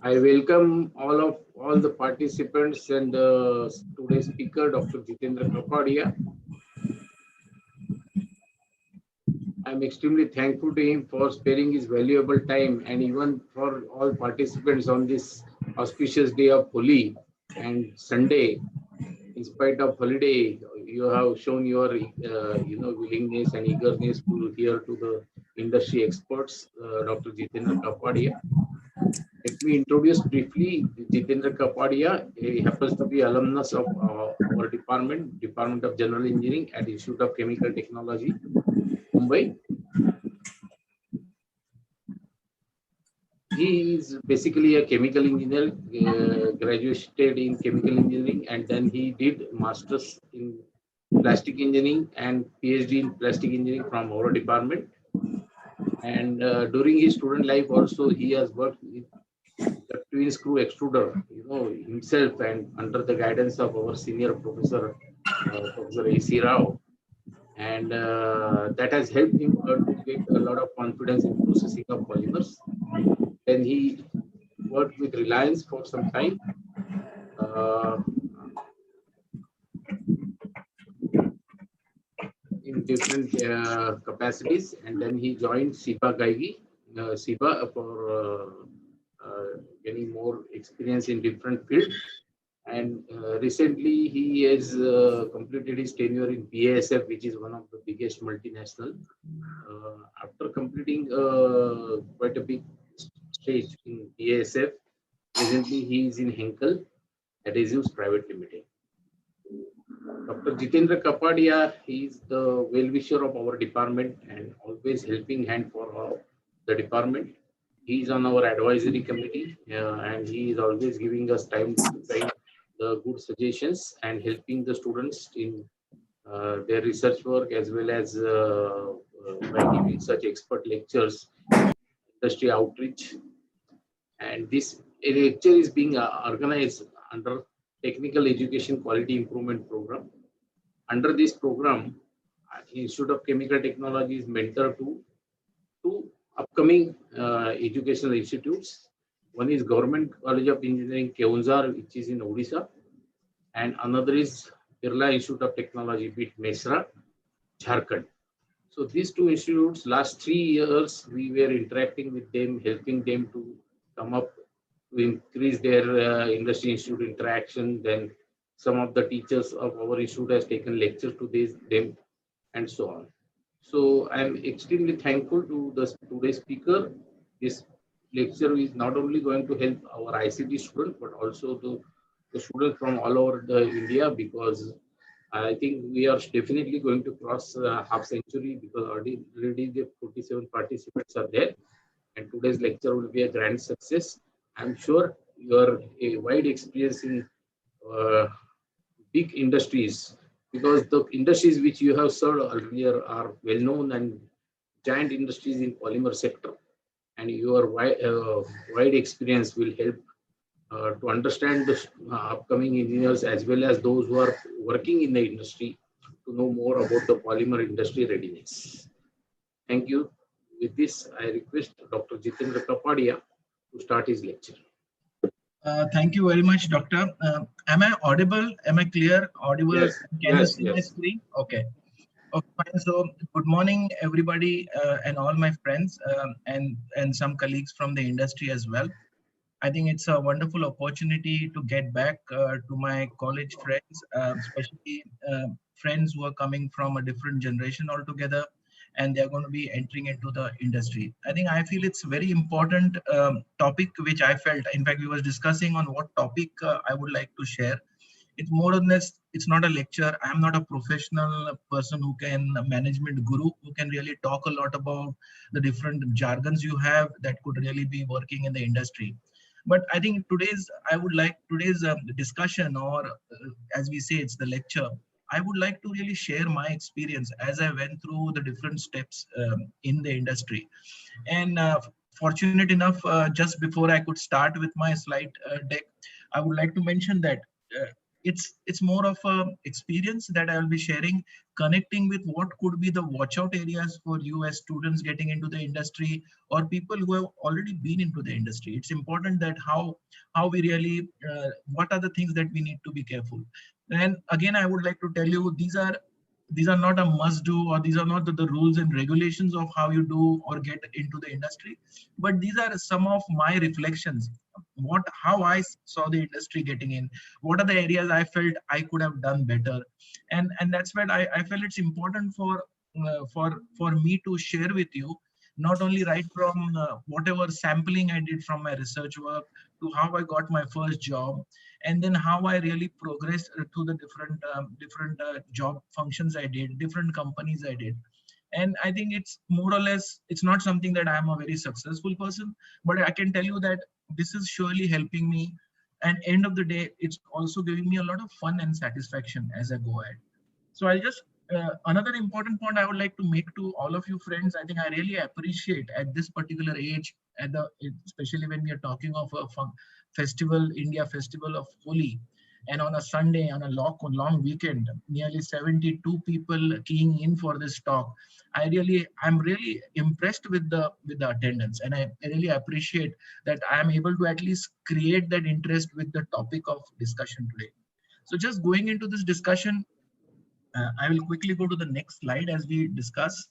I welcome all the participants and today's speaker, Dr. Jitendra Kapadia. I'm extremely thankful to him for sparing his valuable time and even for all participants on this auspicious day of Holi and Sunday. In spite of holiday, you have shown your willingness and eagerness to hear to the industry experts, Dr. Jitendra Kapadia. Let me introduce briefly Jitendra Kapadia. He happens to be alumnus of our Department of General Engineering at Institute of Chemical Technology, Mumbai. He is basically a chemical engineer, graduated in chemical engineering, and then he did masters in plastic engineering and PhD in plastic engineering from our department. And during his student life, also he has worked with the twin screw extruder, himself, and under the guidance of our senior professor, Professor A.C. Rao. And that has helped him to get a lot of confidence in processing of polymers. Then he worked with Reliance for some time. Uh, in different capacities, and then he joined SIBA Gaigi, SIBA for getting more experience in different field. And recently, he has completed his tenure in BASF, which is one of the biggest multinational. After completing quite a big stage in BASF, presently he is in Henkel Adhesives Private Limited. Dr. Jitendra Kapadia, he is the well-wisher of our department and always helping hand for the department. He is on our advisory committee and he is always giving us time to time the good suggestions and helping the students in their research work as well as by giving such expert lectures, industry outreach. And this lecture is being organized under Technical Education Quality Improvement Program. Under this program, Institute of Chemical Technology is mentor to two upcoming educational institutes. One is Government College of Engineering, Keonzhar, which is in Odisha, and another is Birla Institute of Technology, BIT Mesra, Jharkhand. So these two institutes, last 3 years, we were interacting with them, helping them to come up to increase their industry institute interaction. Then some of the teachers of our institute has taken lectures to them and so on. So I'm extremely thankful to the today's speaker. This lecture is not only going to help our ICT students, but also the students from all over the India, because I think we are definitely going to cross half century, because already the 47 participants are there, and today's lecture will be a grand success. I'm sure your a wide experience in uh, big industries, because the industries which you have served earlier are well known and giant industries in polymer sector, and your wide experience will help to understand the upcoming engineers as well as those who are working in the industry to know more about the polymer industry readiness. Thank you. With this, I request Dr. Jitendra Kapadia to start his lecture. Thank you very much, Doctor. Am I audible? Am I clear? Audible? Yes, Can you yes, see my yes. screen? Okay. Okay, fine. So, good morning, everybody, and all my friends, and some colleagues from the industry as well. I think it's a wonderful opportunity to get back to my college friends, especially friends who are coming from a different generation altogether, and they're going to be entering into the industry. I think I feel it's a very important topic, which I felt. In fact, we was discussing on what topic I would like to share. It's more or less, it's not a lecture. I'm not a professional person who can, a management guru, who can really talk a lot about the different jargons you have that could really be working in the industry. But I think I would like today's discussion, or as we say, it's the lecture. I would like to really share my experience as I went through the different steps in the industry. And fortunate enough, just before I could start with my slide deck, I would like to mention that it's more of a experience that I will be sharing, connecting with what could be the watch out areas for you as students getting into the industry or people who have already been into the industry. It's important that how we really what are the things that we need to be careful. And again, I would like to tell you, these are not a must do, or these are not the rules and regulations of how you do or get into the industry, but these are some of my reflections, how I saw the industry getting in, what are the areas I felt I could have done better. And that's why I felt it's important for me to share with you, not only right from whatever sampling I did from my research work to how I got my first job, and then how I really progressed to the different job functions I did, different companies I did. And I think it's more or less, it's not something that I'm a very successful person, but I can tell you that this is surely helping me. And end of the day, it's also giving me a lot of fun and satisfaction as I go ahead. So I'll just, another important point I would like to make to all of you friends, I think I really appreciate at this particular age, especially when we are talking of a festival, India festival of Holi, and on a Sunday, on a long weekend, nearly 72 people keying in for this talk. I'm really impressed with the attendance, and I really appreciate that I am able to at least create that interest with the topic of discussion today. So just going into this discussion, I will quickly go to the next slide as we discuss.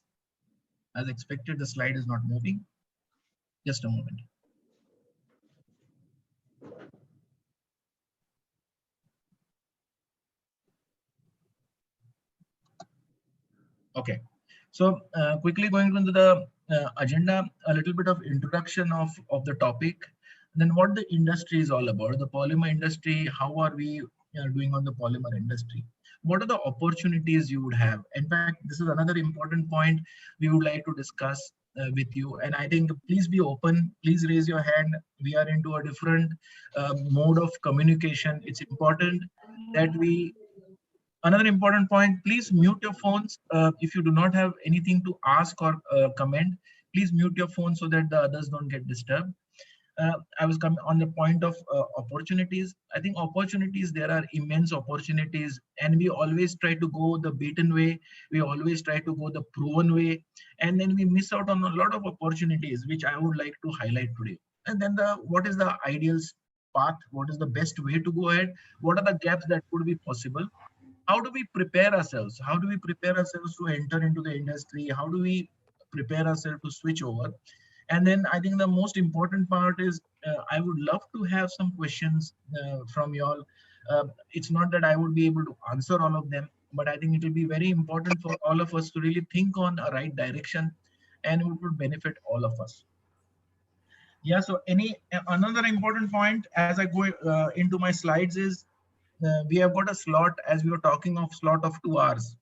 As expected, the slide is not moving. Just a moment. Okay, so quickly going into the agenda, a little bit of introduction of the topic, then what the industry is all about, the polymer industry, how are we doing on the polymer industry, what are the opportunities you would have. In fact, this is another important point we would like to discuss with you. And I think please be open, please raise your hand. We are into a different mode of communication. It's important that we, another important point, please mute your phones. If you do not have anything to ask or comment, please mute your phone so that the others don't get disturbed. I was coming on the point of opportunities. I think opportunities, there are immense opportunities, and we always try to go the beaten way. We always try to go the proven way, and then we miss out on a lot of opportunities, which I would like to highlight today. And then what is the ideal path? What is the best way to go ahead? What are the gaps that could be possible? How do we prepare ourselves? How do we prepare ourselves to enter into the industry? How do we prepare ourselves to switch over? And then I think the most important part is I would love to have some questions from you all. It's not that I would be able to answer all of them, but I think it will be very important for all of us to really think on a right direction, and it would benefit all of us. Yeah, so another important point as I go into my slides is we have got a slot, as we were talking of slot of 2 hours.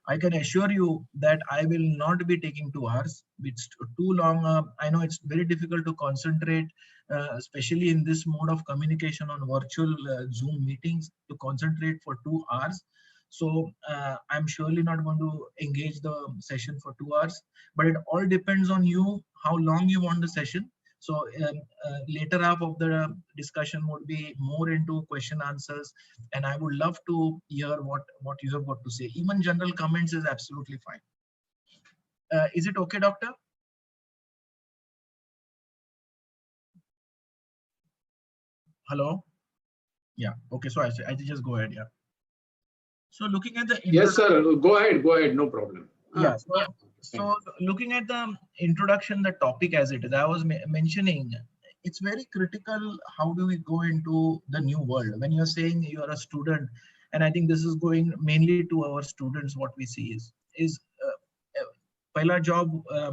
I can assure you that I will not be taking 2 hours. It's too long. I know it's very difficult to concentrate, especially in this mode of communication on virtual Zoom meetings, to concentrate for 2 hours. So I'm surely not going to engage the session for 2 hours, but it all depends on you, how long you want the session. So later half of the discussion would be more into question answers, and I would love to hear what you have got to say. Even general comments is absolutely fine. Is it okay, doctor? Hello? Yeah, okay, so I just go ahead, yeah. So looking at the— Yes, sir, go ahead, no problem. Yeah, so looking at the introduction, the topic as it is, I was mentioning, it's very critical. How do we go into the new world? When you're saying you are a student, and I think this is going mainly to our students, what we see is pehla job,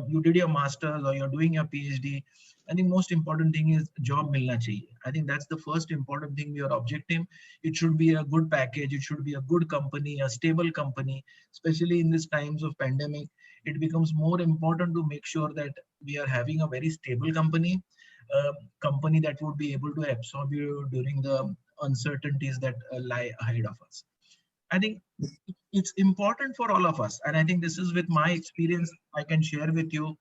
you did your master's or you're doing your PhD. I think most important thing is job milna chahiye. I think that's the first important thing we are objective. It should be a good package. It should be a good company, a stable company, especially in these times of pandemic. It becomes more important to make sure that we are having a very stable company, company that would be able to absorb you during the uncertainties that lie ahead of us. I think it's important for all of us. And I think this is with my experience, I can share with you.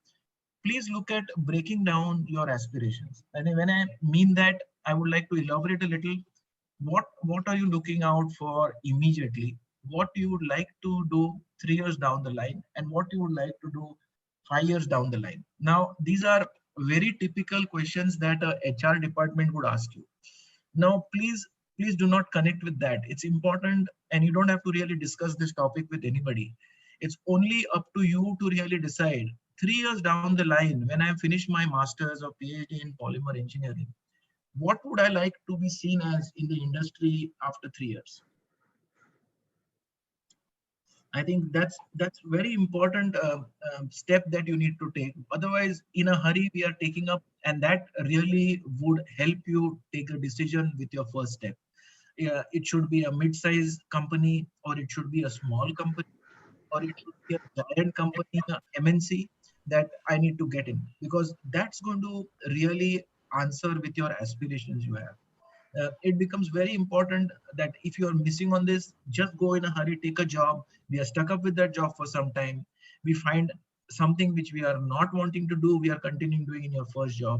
Please look at breaking down your aspirations. And when I mean that, I would like to elaborate a little. what are you looking out for immediately? What you would like to do 3 years down the line, and what you would like to do 5 years down the line. Now, these are very typical questions that a HR department would ask you. Now, please do not connect with that. It's important, and you don't have to really discuss this topic with anybody. It's only up to you to really decide 3 years down the line, when I finish my master's or PhD in polymer engineering, what would I like to be seen as in the industry after 3 years? I think that's very important step that you need to take. Otherwise, in a hurry, we are taking up, and that really would help you take a decision with your first step. Yeah, it should be a mid-sized company, or it should be a small company, or it should be a giant company, a MNC that I need to get in, because that's going to really answer with your aspirations you have. It becomes very important that if you are missing on this, just go in a hurry, take a job. We are stuck up with that job for some time. We find something which we are not wanting to do, we are continuing doing in your first job.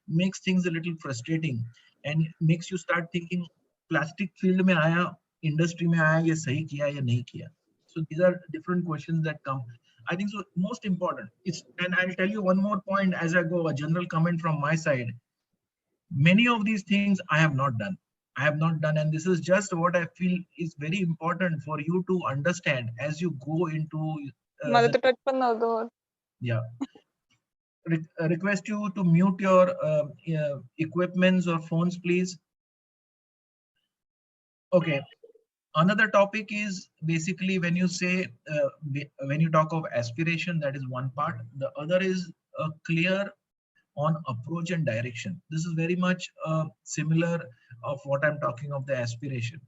Makes things a little frustrating, and makes you start thinking, plastic field mein aaya, industry mein aaya, ye sahi kiya ya nahi kiya. So these are different questions that come. I think so most important is, and I'll tell you one more point as I go, a general comment from my side. Many of these things I have not done. I have not done, and this is just what I feel is very important for you to understand as you go into मला तर touch पण नव्हतं. yeah. Request you to mute your equipments or phones, please. Okay. Another topic is basically when you say, when you talk of aspiration, that is one part. The other is a clear on approach and direction. This is very much similar of what I'm talking of the aspiration.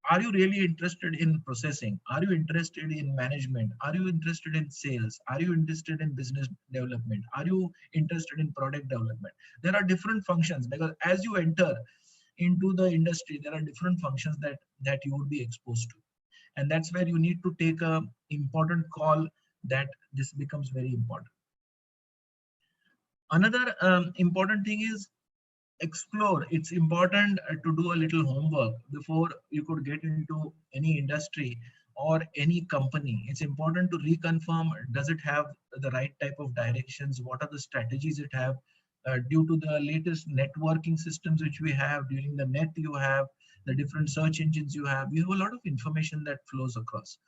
Are you really interested in processing? Are you interested in management? Are you interested in sales? Are you interested in business development? Are you interested in product development? There are different functions, because as you enter into the industry, there are different functions that you would be exposed to. And that's where you need to take a important call, that this becomes very important. Another important thing is explore. It's important to do a little homework before you could get into any industry or any company. It's important to reconfirm, does it have the right type of directions? What are the strategies it have? Due to the latest networking systems which we have, during the net you have, the different search engines you have a lot of information that flows across.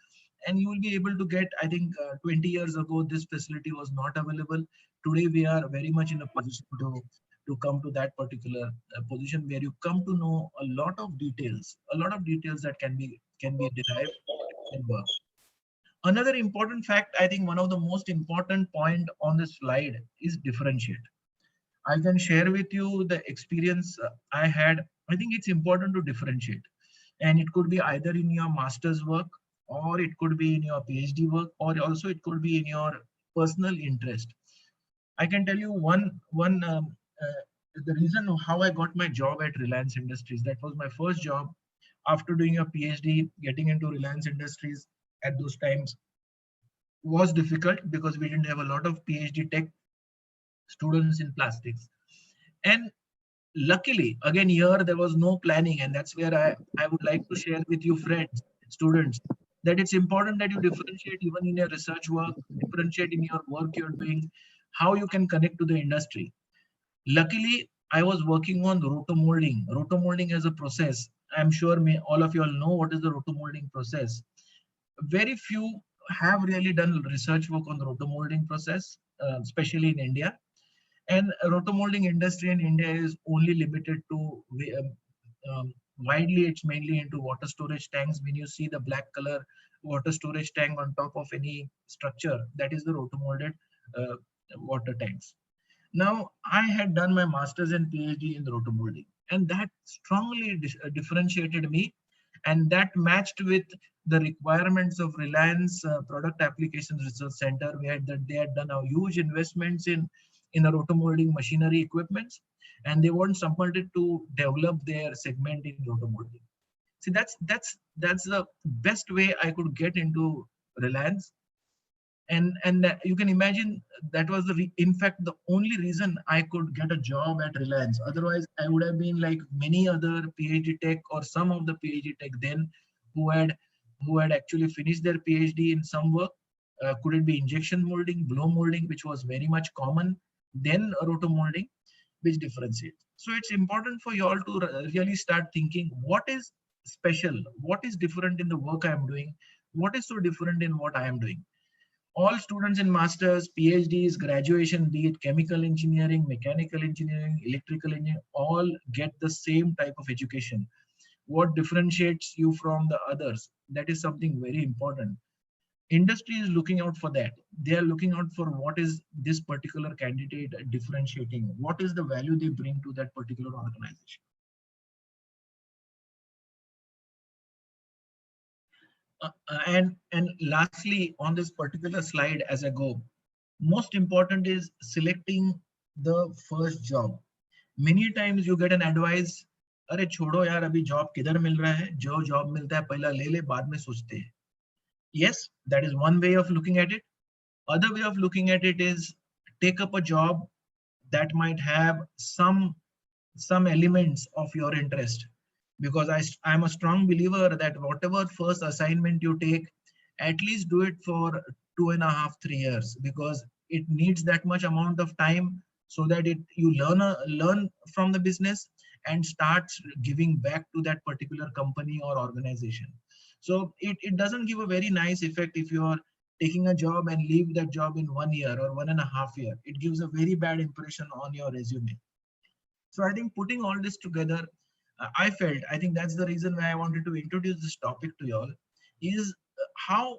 And you will be able to get, I think 20 years ago, this facility was not available. Today, we are very much in a position to come to that particular position where you come to know a lot of details that can be derived and work. Another important fact, I think one of the most important point on this slide is differentiate. I can share with you the experience I had. I think it's important to differentiate, and it could be either in your master's work, or it could be in your PhD work, or also it could be in your personal interest. I can tell you the reason how I got my job at Reliance Industries. That was my first job after doing a PhD. Getting into Reliance Industries at those times was difficult, because we didn't have a lot of PhD tech students in plastics. And luckily, again, here there was no planning, and that's where I would like to share with you, friends, students, that it's important that you differentiate even in your research work, differentiate in your work you're doing, how you can connect to the industry. Luckily, I was working on rotomolding. Rotomolding as a process. I'm sure all of you all know what is the rotomolding process. Very few have really done research work on the rotomolding process, especially in India. And rotomolding industry in India is only limited to widely, it's mainly into water storage tanks. When you see the black color water storage tank on top of any structure, that is the rotomolded water tanks. Now, I had done my master's and PhD in the rotomolding, and that strongly differentiated me, and that matched with the requirements of Reliance Product Applications Research Center. They had done a huge investments in a rotomolding machinery equipments, and they weren't supported to develop their segment in rotomolding. See, that's the best way I could get into Reliance. And that you can imagine that was in fact the only reason I could get a job at Reliance. Otherwise, I would have been like many other PhD tech or some of the PhD tech then who had actually finished their PhD in some work. Could it be injection molding, blow molding, which was very much common, then roto molding, which differentiates. So it's important for you all to really start thinking what is special, what is different in the work I am doing, what is so different in what I am doing. All students in masters, PhDs, graduation, be it chemical engineering, mechanical engineering, electrical engineering, all get the same type of education. What differentiates you from the others? That is something very important. Industry is looking out for that. They are looking out for what is this particular candidate differentiating, what is the value they bring to that particular organization. And lastly, on this particular slide as I go, most important is selecting the first job. Many times you get an advice, अरे छोड़ो यार अभी job किधर मिल रहा है, जो job मिलता है पहला ले ले बाद में सोचते हैं. Yes, that is one way of looking at it. Other way of looking at it is take up a job that might have some elements of your interest, because I'm a strong believer that whatever first assignment you take, at least do it for 2.5 3 years, because it needs that much amount of time so that you learn from the business and starts giving back to that particular company or organization. So it doesn't give a very nice effect if you are taking a job and leave that job in 1 year or 1.5 year. It gives a very bad impression on your resume. So I think putting all this together, I think that's the reason why I wanted to introduce this topic to you all, is how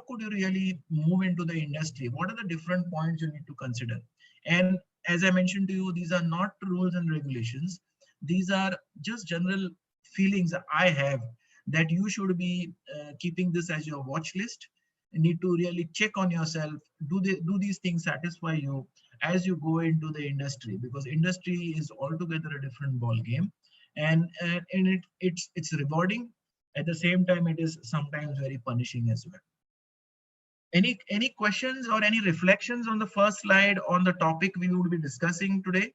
could you really move into the industry? What are the different points you need to consider? And as I mentioned to you, these are not rules and regulations. These are just general feelings I have that you should be keeping this as your watch list. You need to really check on yourself. Do these things satisfy you as you go into the industry? Because industry is altogether a different ball game, and it's rewarding. At the same time, it is sometimes very punishing as well. Any questions or any reflections on the first slide on the topic we would be discussing today?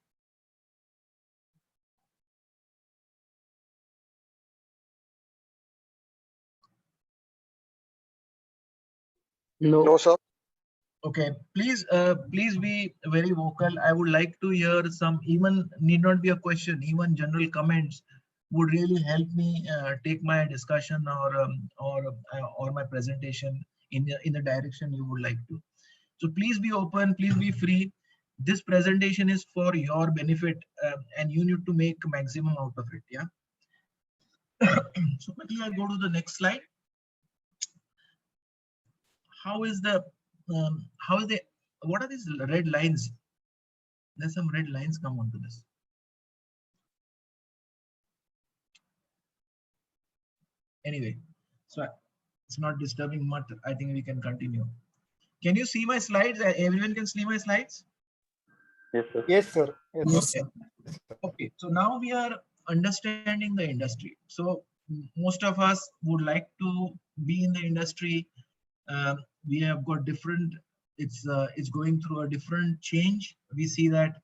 No, sir. Okay, please be very vocal. I would like to hear some, even need not be a question, even general comments would really help me take my discussion or my presentation in the direction you would like to. So please be open, please be free. This presentation is for your benefit, and you need to make maximum out of it. Yeah. So quickly I'll go to the next slide. What are these red lines? There's some red lines come onto this. Anyway, so it's not disturbing much. I think we can continue. Can you see my slides? Everyone can see my slides? Yes, sir. Yes, sir. Yes. Okay. Okay, so now we are understanding the industry. So most of us would like to be in the industry. We have got different, it's going through a different change. We see that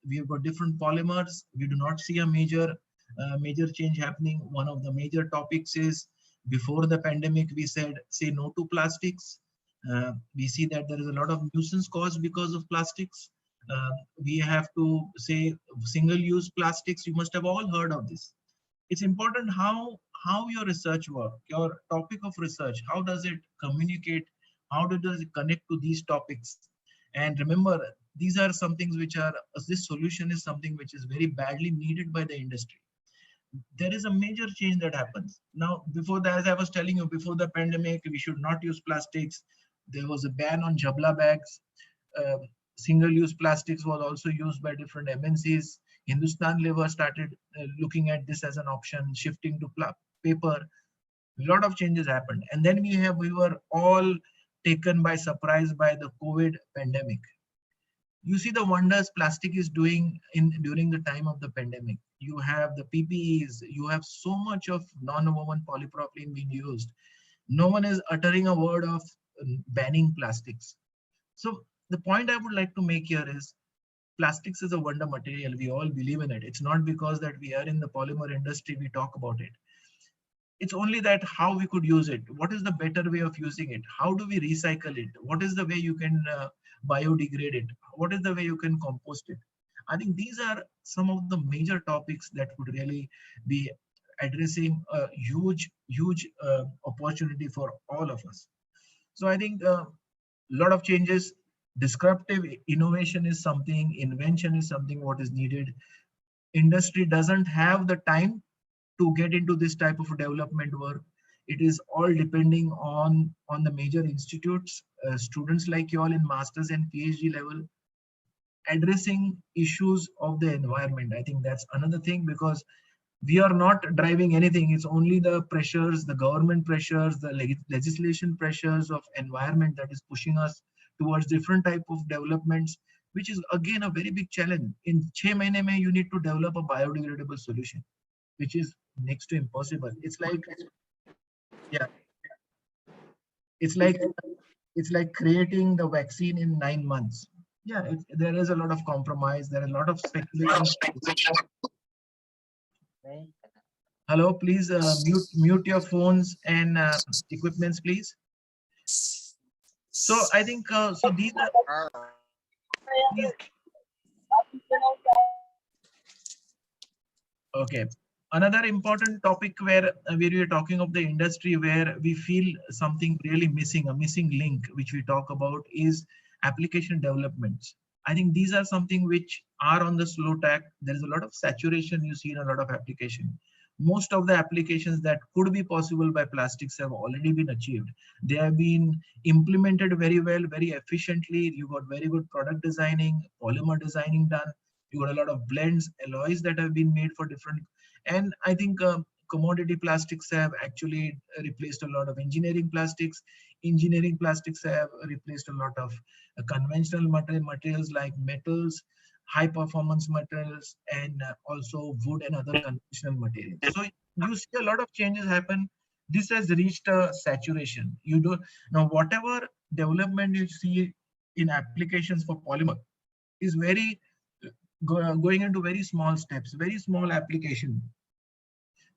we have got different polymers. We do not see a major change happening. One of the major topics is, before the pandemic, we said, say no to plastics. We see that there is a lot of nuisance caused because of plastics. We have to say single-use plastics. You must have all heard of this. It's important how your research work, your topic of research, how does it communicate? How does it connect to these topics? And remember, these are some things which are, this solution is something which is very badly needed by the industry. There is a major change that happens. Now, before that, as I was telling you, before the pandemic, we should not use plastics. There was a ban on jabla bags. Single-use plastics was also used by different MNCs. Hindustan Lever started looking at this as an option, shifting to paper. A lot of changes happened. And then we were all taken by surprise by the COVID pandemic. You see the wonders plastic is doing during the time of the pandemic. You have the PPEs, you have so much of non-woven polypropylene being used. No one is uttering a word of banning plastics. So the point I would like to make here is plastics is a wonder material. We all believe in it. It's not because that we are in the polymer industry, we talk about it. It's only that how we could use it. What is the better way of using it? How do we recycle it? What is the way you can biodegrade it? What is the way you can compost it? I think these are some of the major topics that would really be addressing a huge opportunity for all of us. So I think a lot of changes, disruptive innovation is something, invention is something what is needed. Industry doesn't have the time to get into this type of development work. It is all depending on the major institutes, students like you all in masters and PhD level, addressing issues of the environment. I think that's another thing, because we are not driving anything. It's only the pressures, the government pressures, the legislation pressures of environment that is pushing us towards different type of developments, which is again a very big challenge. In 6 months mein you need to develop a biodegradable solution, which is next to impossible. It's like, yeah, it's like creating the vaccine in 9 months. Yeah, there is a lot of compromise. There is a lot of speculation. Hello, please mute your phones and equipments, please. So I think so these are okay. Another important topic where we are talking of the industry where we feel something really missing, a missing link, which we talk about, is application developments. I think these are something which are on the slow track. There is a lot of saturation you see in a lot of application. Most of the applications that could be possible by plastics have already been achieved. They have been implemented very well, very efficiently. You got very good product designing, polymer designing done. You got a lot of blends, alloys that have been made for different. And I think commodity plastics have actually replaced a lot of engineering plastics. Engineering plastics have replaced a lot of conventional materials like metals, high performance materials, and also wood and other conventional materials. So you see a lot of changes happen. This has reached a saturation. You don't now whatever development you see in applications for polymer is very going into very small steps, very small application,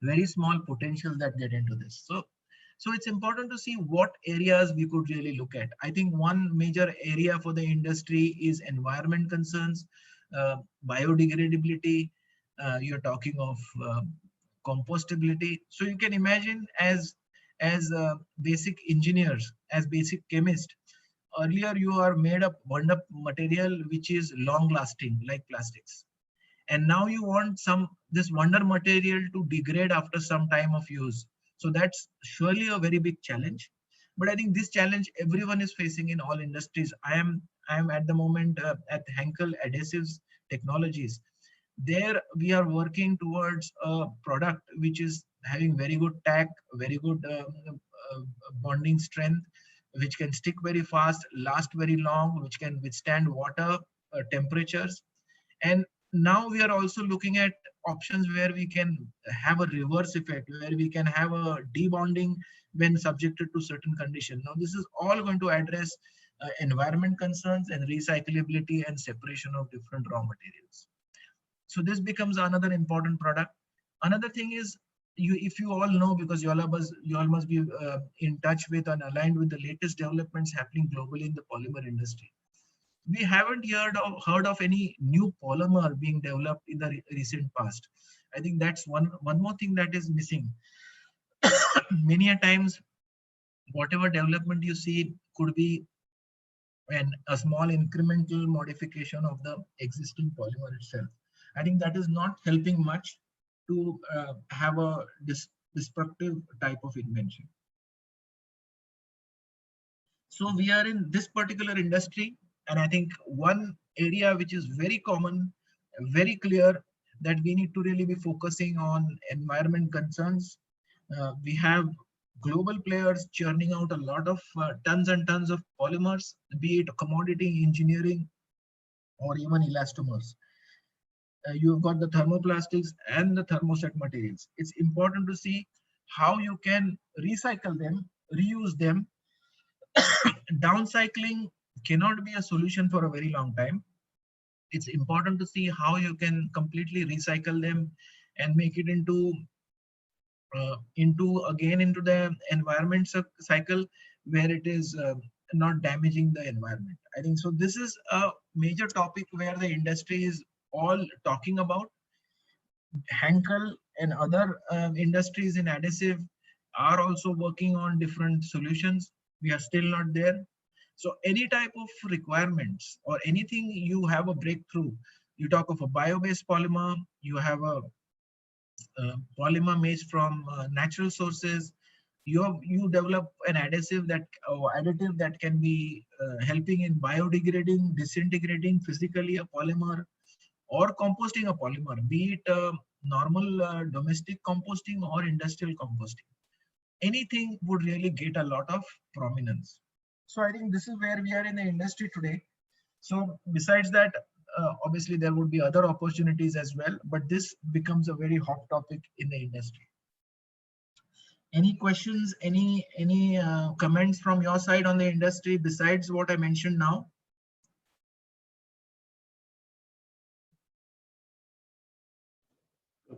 very small potential that get into this. So it's important to see what areas we could really look at. I think one major area for the industry is environment concerns, biodegradability. You're talking of compostability. So you can imagine as basic engineers, as basic chemists, earlier you are made up wonder material which is long lasting like plastics, and now you want this wonder material to degrade after some time of use. So that's surely a very big challenge. But I think this challenge everyone is facing in all industries. I am at the moment at Henkel Adhesives Technologies. There we are working towards a product which is having very good tack, very good bonding strength, which can stick very fast, last very long, which can withstand water temperatures. And now we are also looking at options where we can have a reverse effect, where we can have a debonding when subjected to certain conditions. Now this is all going to address environment concerns and recyclability and separation of different raw materials. So this becomes another important product. Another thing is, if you all know, because you all must be in touch with and aligned with the latest developments happening globally in the polymer industry. We haven't heard of any new polymer being developed in the recent past. I think that's one more thing that is missing. Many a times, whatever development you see could be a small incremental modification of the existing polymer itself. I think that is not helping much to have a disruptive type of invention. So we are in this particular industry, and I think one area which is very common, very clear, that we need to really be focusing on environment concerns. We have global players churning out a lot of tons and tons of polymers, be it commodity engineering or even elastomers. You've got the thermoplastics and the thermoset materials. It's important to see how you can recycle them, reuse them, downcycling cannot be a solution for a very long time. It's important to see how you can completely recycle them and make it into the environment cycle where it is not damaging the environment. I think so. This is a major topic where the industry is all talking about. Henkel and other industries in adhesive are also working on different solutions. We are still not there. So any type of requirements or anything you have a breakthrough, you talk of a bio-based polymer, you have a polymer made from natural sources, you develop an adhesive additive that can be helping in biodegrading, disintegrating physically a polymer, or composting a polymer, be it normal domestic composting or industrial composting. Anything would really get a lot of prominence. So I think this is where we are in the industry today. So besides that, obviously there would be other opportunities as well, but this becomes a very hot topic in the industry. Any questions, any comments from your side on the industry besides what I mentioned now?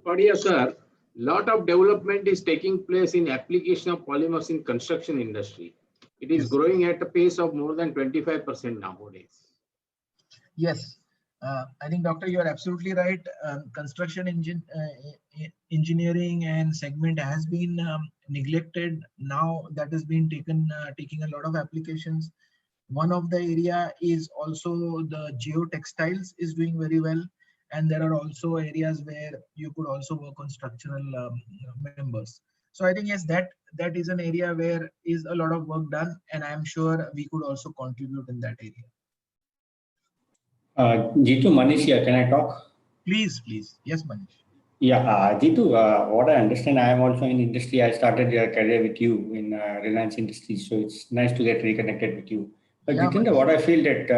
Padia sir, lot of development is taking place in application of polymers in construction industry. It is growing at a pace of more than 25% nowadays. Yes, I think Doctor, you are absolutely right. Construction engineering and segment has been neglected. Now that has been taking a lot of applications. One of the area is also the geotextiles is doing very well. And there are also areas where you could also work on structural members. So I think, yes, that is an area where is a lot of work done, and I'm sure we could also contribute in that area. Jitu, Manish here, can I talk? Please. Yes, Manish. Yeah, Jitu, what I understand, I am also in industry. I started a career with you in Reliance Industries, so it's nice to get reconnected with you. But yeah, Jitendra, what I feel that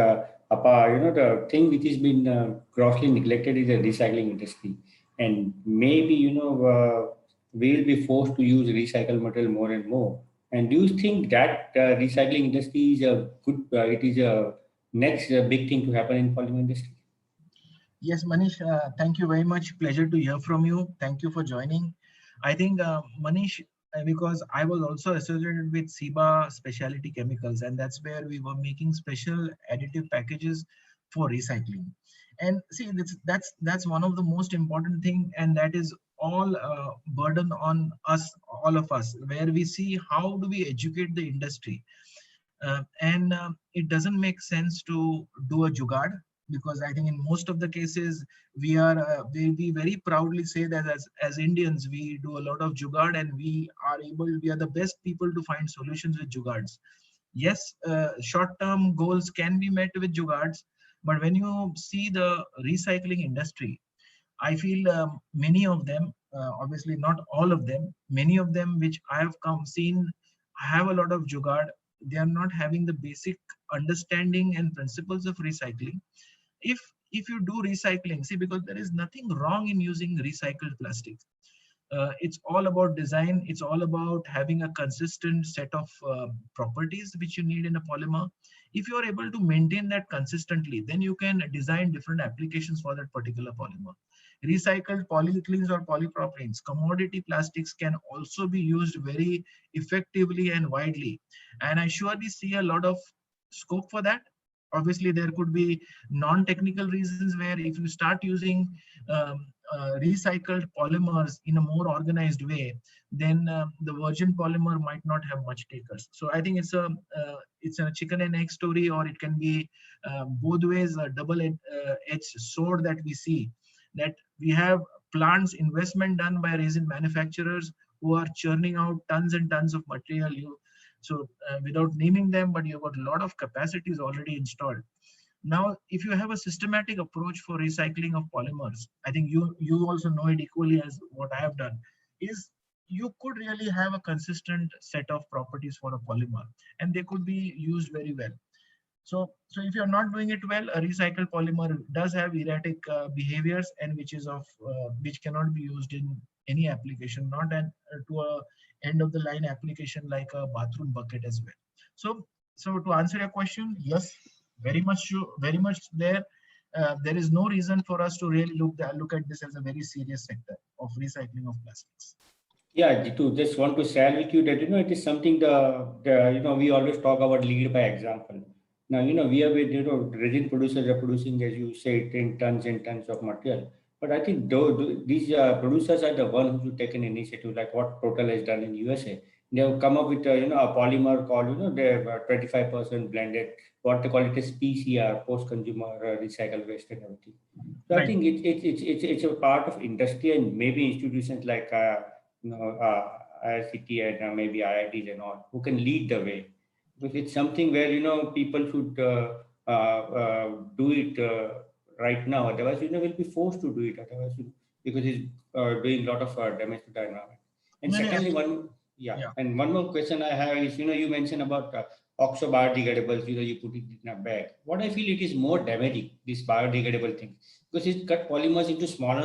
the thing which has been grossly neglected is the recycling industry, and maybe we'll be forced to use recycled material more and more. And do you think that recycling industry is a good? It is a next big thing to happen in polymer industry? Yes, Manish, thank you very much. Pleasure to hear from you. Thank you for joining. I think, Manish, because I was also associated with SIBA Specialty Chemicals, and that's where we were making special additive packages for recycling. And see, that's one of the most important thing, and that is all burden on us, all of us, where we see how do we educate the industry. It doesn't make sense to do a jugaad, because I think in most of the cases we very proudly say that as Indians we do a lot of jugaad, and we are the best people to find solutions with jugaads. Yes, short-term goals can be met with jugaads, but when you see the recycling industry, I feel many of them, obviously not all of them, many of them which I have seen have a lot of jugaad. They are not having the basic understanding and principles of recycling. If you do recycling, see, because there is nothing wrong in using recycled plastic. It's all about design. It's all about having a consistent set of properties which you need in a polymer. If you are able to maintain that consistently, then you can design different applications for that particular polymer. Recycled polyethylenes or polypropylenes, commodity plastics can also be used very effectively and widely. And I surely see a lot of scope for that. Obviously, there could be non-technical reasons where if you start using recycled polymers in a more organized way, then the virgin polymer might not have much takers. So I think it's a chicken and egg story, or it can be both ways, a double-edged sword that we see, that we have plants, investment done by resin manufacturers who are churning out tons and tons of material. So without naming them, but you've got a lot of capacities already installed. Now, if you have a systematic approach for recycling of polymers, I think you also know it equally as what I have done, is you could really have a consistent set of properties for a polymer, and they could be used very well. So if you're not doing it well, a recycled polymer does have erratic behaviors, and which cannot be used in any application, not to a end of the line application like a bathroom bucket as well. So so to answer your question, yes, very much there. There is no reason for us to really look at this as a very serious sector of recycling of plastics. Yeah, Jitu, just want to share with you that, it is something we always talk about lead by example. Now, we are with, resin producers are producing, as you say, 10 tons and tons of material. But I think these producers are the ones who take an initiative, like what Total has done in USA. They have come up with, a polymer called, they have 25% blended, what they call it as PCR, post-consumer recycle waste and everything. So Right. I think it's a part of industry, and maybe institutions like IICT and maybe IITs and all, who can lead the way. Because it's something where, people should do it right now. Otherwise, we'll be forced to do it. Otherwise, because it's doing a lot of damage to the environment. And secondly, and one more question I have is, you mentioned about oxo biodegradables, you put it in a bag. What I feel it is more damaging, this biodegradable thing, because it cut polymers into smaller,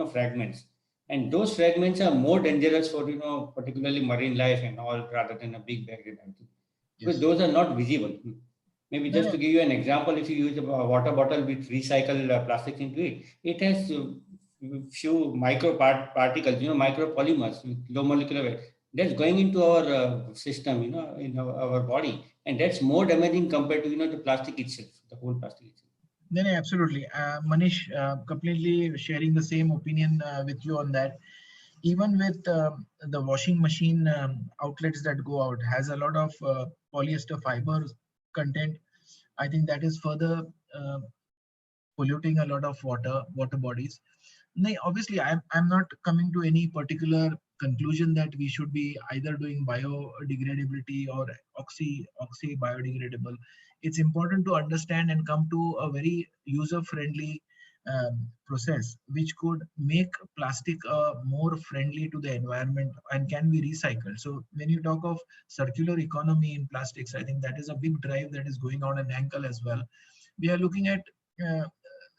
fragments. And those fragments are more dangerous for, particularly marine life and all, rather than a big bag and everything. Because those are not visible. Maybe just to give you an example, if you use a water bottle with recycled plastics into it, it has few micro particles, micro polymers with low molecular weight. That's going into our system, in our body. And that's more damaging compared to, the plastic itself, the whole plastic itself. No, absolutely. Manish, completely sharing the same opinion with you on that. Even with the washing machine outlets that go out has a lot of polyester fiber content. I think that is further polluting a lot of water bodies. Now, obviously, I'm not coming to any particular conclusion that we should be either doing biodegradability or oxy biodegradable. It's important to understand and come to a very user-friendly process which could make plastic more friendly to the environment and can be recycled. So when you talk of circular economy in plastics, I think that is a big drive that is going on in Henkel as well. We are looking at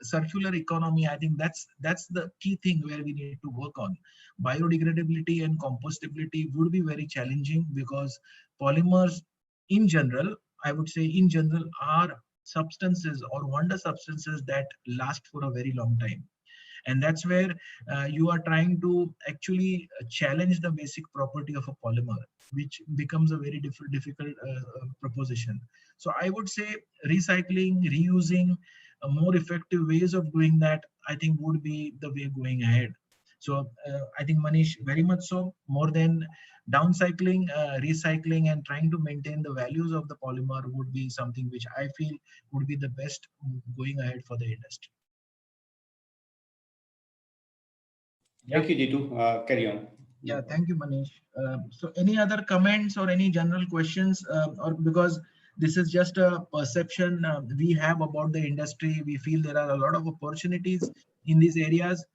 circular economy. I think that's the key thing where we need to work on. Biodegradability and compostability would be very challenging because polymers in general, I would say in general, are substances or wonder substances that last for a very long time. And that's where you are trying to actually challenge the basic property of a polymer, which becomes a very difficult proposition. So I would say recycling, reusing, more effective ways of doing that, I think would be the way going ahead. So I think Manish, very much so, more than downcycling, recycling and trying to maintain the values of the polymer would be something which I feel would be the best going ahead for the industry. Thank you, Jitu. Carry on. Yeah, thank you, Manish. So any other comments or any general questions, or because this is just a perception we have about the industry, we feel there are a lot of opportunities in these areas.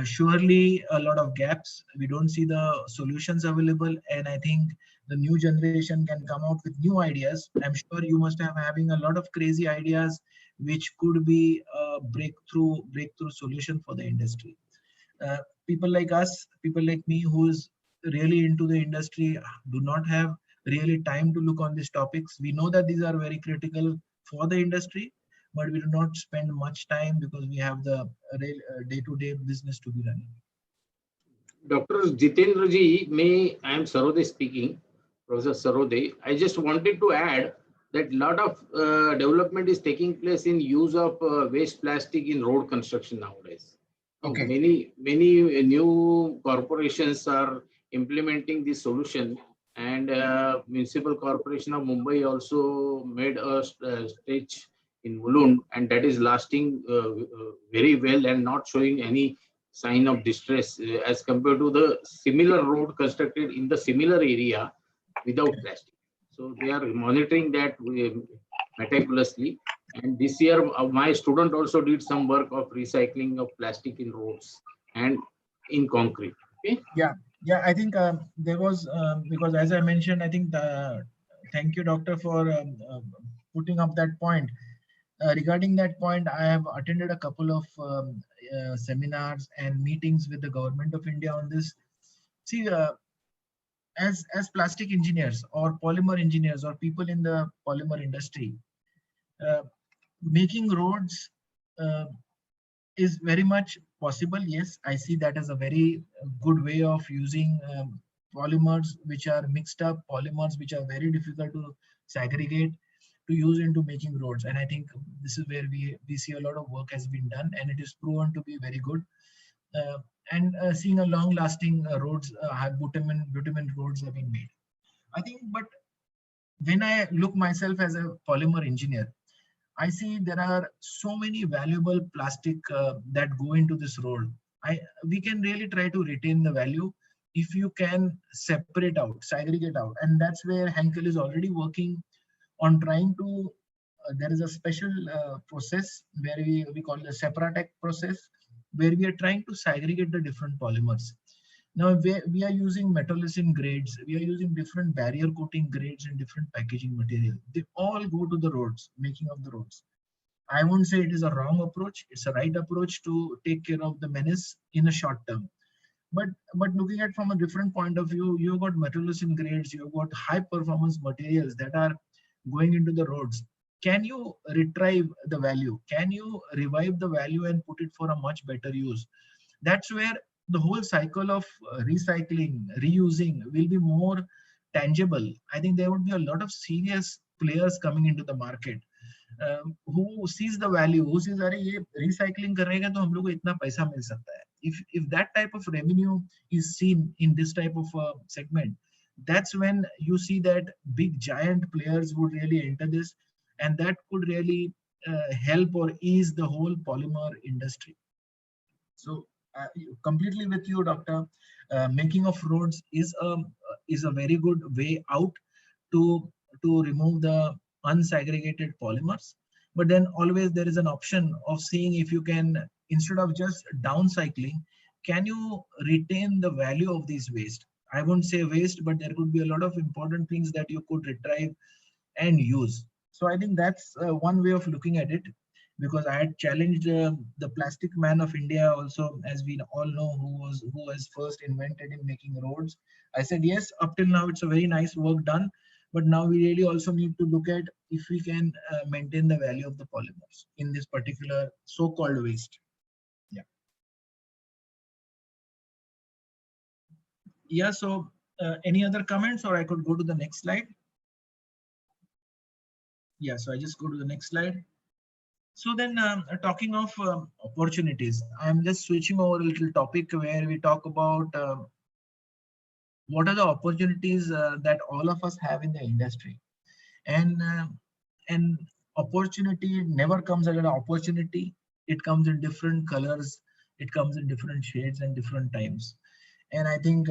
Surely a lot of gaps. We don't see the solutions available, and I think the new generation can come out with new ideas. I'm sure you must have having a lot of crazy ideas which could be a breakthrough solution for the industry. People like us, people like me, who's really into the industry, do not have really time to look on these topics. We know that these are very critical for the industry, but we do not spend much time because we have the day-to-day business to be running. Dr. Jitendra ji, I am Sarode speaking, Professor Sarode. I just wanted to add that a lot of development is taking place in use of waste plastic in road construction nowadays. Okay. Many new corporations are implementing this solution, and Municipal Corporation of Mumbai also made a stretch in Mulund, and that is lasting very well and not showing any sign of distress as compared to the similar road constructed in the similar area without plastic. So they are monitoring that meticulously. And this year, my student also did some work of recycling of plastic in roads and in concrete. Okay. Yeah. I think there was because as I mentioned, I think thank you, doctor, for putting up that point. Regarding that point, I have attended a couple of seminars and meetings with the government of India on this. See, as plastic engineers or polymer engineers or people in the polymer industry, making roads is very much possible. Yes, I see that as a very good way of using polymers which are mixed up, polymers which are very difficult to segregate, to use into making roads. And I think this is where we see a lot of work has been done, and it is proven to be very good. And seeing a long-lasting roads, bitumen roads have been made. I think, but when I look myself as a polymer engineer, I see there are so many valuable plastic that go into this road. We can really try to retain the value if you can separate out, segregate out, and that's where Henkel is already working on trying to. There is a special process where we call the Separatec process, where we are trying to segregate the different polymers. Now we are using metallocene grades, we are using different barrier coating grades and different packaging material. They all go to the roads, making of the roads. I won't say it is a wrong approach. It's a right approach to take care of the menace in a short term. But looking at from a different point of view, you've got metallocene grades, you've got high performance materials that are going into the roads. Can you retrieve the value? Can you revive the value and put it for a much better use? That's where the whole cycle of recycling, reusing will be more tangible. I think there would be a lot of serious players coming into the market who sees the value, who sees अरे ये recycling करेगा तो हम लोग को इतना पैसा मिल सकता है. If that type of revenue is seen in this type of segment, that's when you see that big giant players would really enter this, and that could really help or ease the whole polymer industry. So completely with you, Doctor. Making of roads is a very good way out to remove the unsegregated polymers. But then always there is an option of seeing if you can, instead of just downcycling, can you retain the value of these waste? I won't say waste, but there could be a lot of important things that you could retrieve and use. So I think that's one way of looking at it, because I had challenged the plastic man of India also, as we all know, who was first invented in making roads. I said, yes, up till now, it's a very nice work done, but now we really also need to look at if we can maintain the value of the polymers in this particular so-called waste. Yeah. Yeah, so any other comments, or I could go to the next slide? Yeah, so I just go to the next slide. So then talking of opportunities, I'm just switching over a little topic where we talk about what are the opportunities that all of us have in the industry. And opportunity never comes as an opportunity. It comes in different colors. It comes in different shades and different times. And I think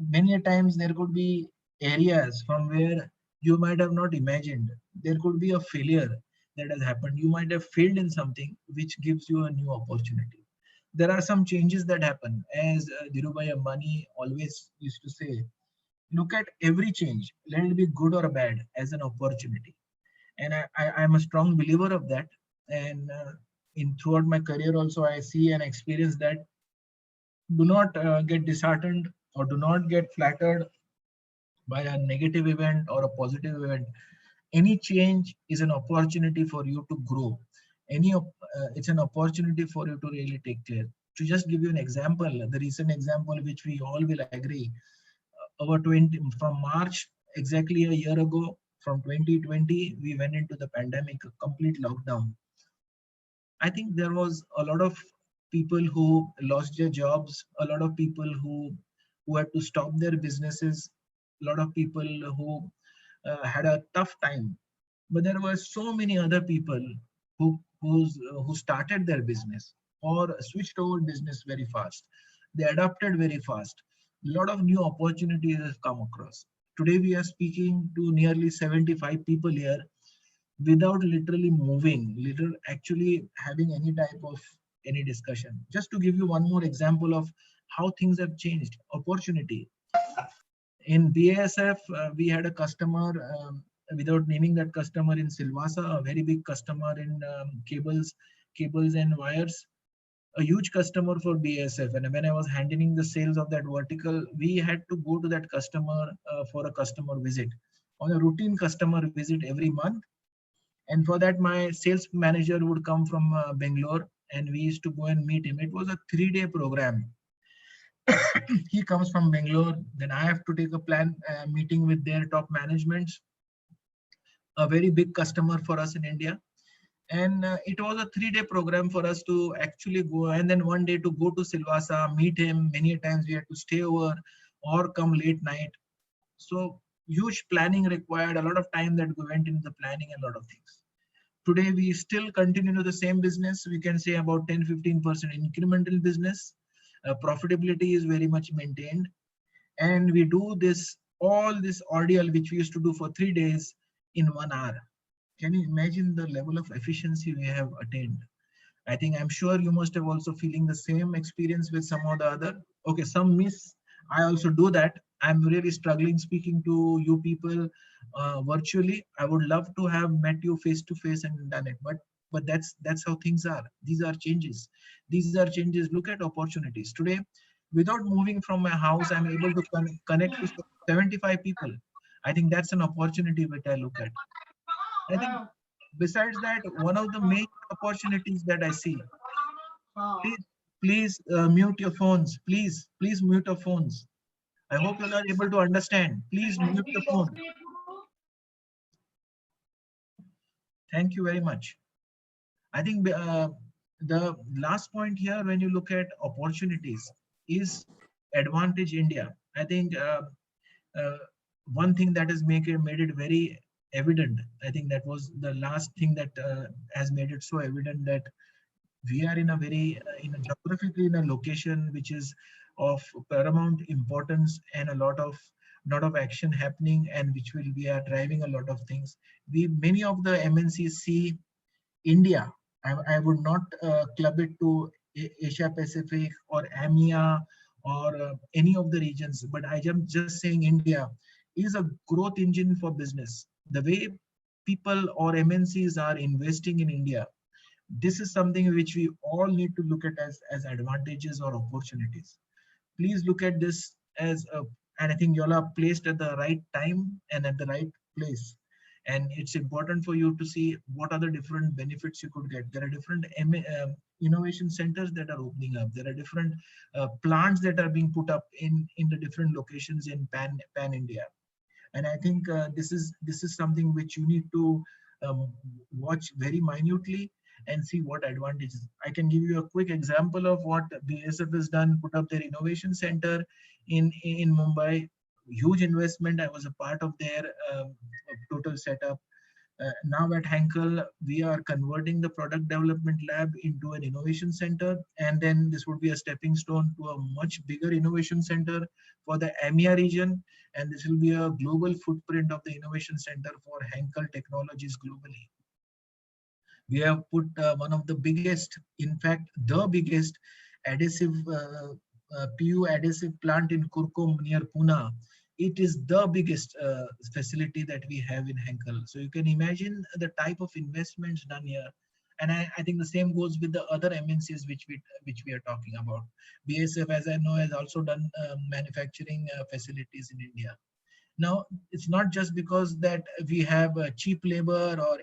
many a times there could be areas from where you might have not imagined. There could be a failure that has happened. You might have failed in something which gives you a new opportunity. There are some changes that happen, as Dhirubhai Ambani always used to say, look at every change, let it be good or bad, as an opportunity. And I'm a strong believer of that. And throughout my career also, I see and experience that. Do not get disheartened or do not get flattered by a negative event or a positive event. Any change is an opportunity for you to grow. It's an opportunity for you to really take care. To just give you an example, the recent example which we all will agree, from March, exactly a year ago, from 2020, we went into the pandemic, a complete lockdown. I think there was a lot of people who lost their jobs, a lot of people who had to stop their businesses, a lot of people who had a tough time. But there were so many other people who started their business or switched over business very fast. They adapted very fast. A lot of new opportunities have come across. Today we are speaking to nearly 75 people here without literally moving, actually having any type of any discussion. Just to give you one more example of how things have changed. Opportunity. In BASF, we had a customer, without naming that customer, in Silvassa, a very big customer in cables and wires. a huge customer for BASF, and when I was handling the sales of that vertical, we had to go to that customer for a customer visit, on a routine customer visit every month. And for that, my sales manager would come from Bangalore, and we used to go and meet him. It was a 3-day program. He comes from Bangalore, then I have to take a plan meeting with their top management, a very big customer for us in India. And it was a 3-day program for us to actually go, and then one day to go to Silvassa, meet him. Many times we had to stay over or come late night. So huge planning required, a lot of time that went into the planning, and a lot of things. Today, we still continue to the same business. We can say about 10-15% incremental business. Profitability is very much maintained. And we do this, all this ordeal, which we used to do for 3 days in 1 hour. Can you imagine the level of efficiency we have attained? I think, I'm sure you must have also feeling the same experience with some or the other. Okay, some miss. I also do that. I'm really struggling speaking to you people virtually. I would love to have met you face to face and done it, but that's how things are. These are changes. These are changes. Look at opportunities today. Without moving from my house, I'm able to connect to 75 people. I think that's an opportunity which I look at. I think besides that, one of the main opportunities that I see, please mute your phones. Please mute your phones. I hope you are able to understand. Please mute the phone. Thank you very much. I think the last point here, when you look at opportunities, is advantage India. I think one thing that has made it very evident. I think that was the last thing that has made it so evident that we are in a very geographically in a location which is of paramount importance, and a lot of action happening, and which will be driving a lot of things. Many of the MNCs see India. I would not club it to Asia Pacific or AMEA or any of the regions, but I am just saying India is a growth engine for business. The way people or MNCs are investing in India, this is something which we all need to look at as advantages or opportunities. Please look at this as and I think you all are placed at the right time and at the right place. And it's important for you to see what are the different benefits you could get. There are different innovation centers that are opening up. There are different plants that are being put up in the different locations in pan India. And I think this is something which you need to watch very minutely and see what advantages. I can give you a quick example of what BASF has done, put up their innovation center in Mumbai. Huge investment. I was a part of their total setup. Now at Henkel, we are converting the product development lab into an innovation center, and then this would be a stepping stone to a much bigger innovation center for the AMEA region, and this will be a global footprint of the innovation center for Henkel Technologies globally. We have put one of the biggest, in fact, the biggest adhesive PU adhesive plant in Kurkum near Pune. It is the biggest facility that we have in Henkel. So you can imagine the type of investments done here. And I think the same goes with the other MNCs which we are talking about. BASF, as I know, has also done manufacturing facilities in India. Now, it's not just because that we have cheap labor or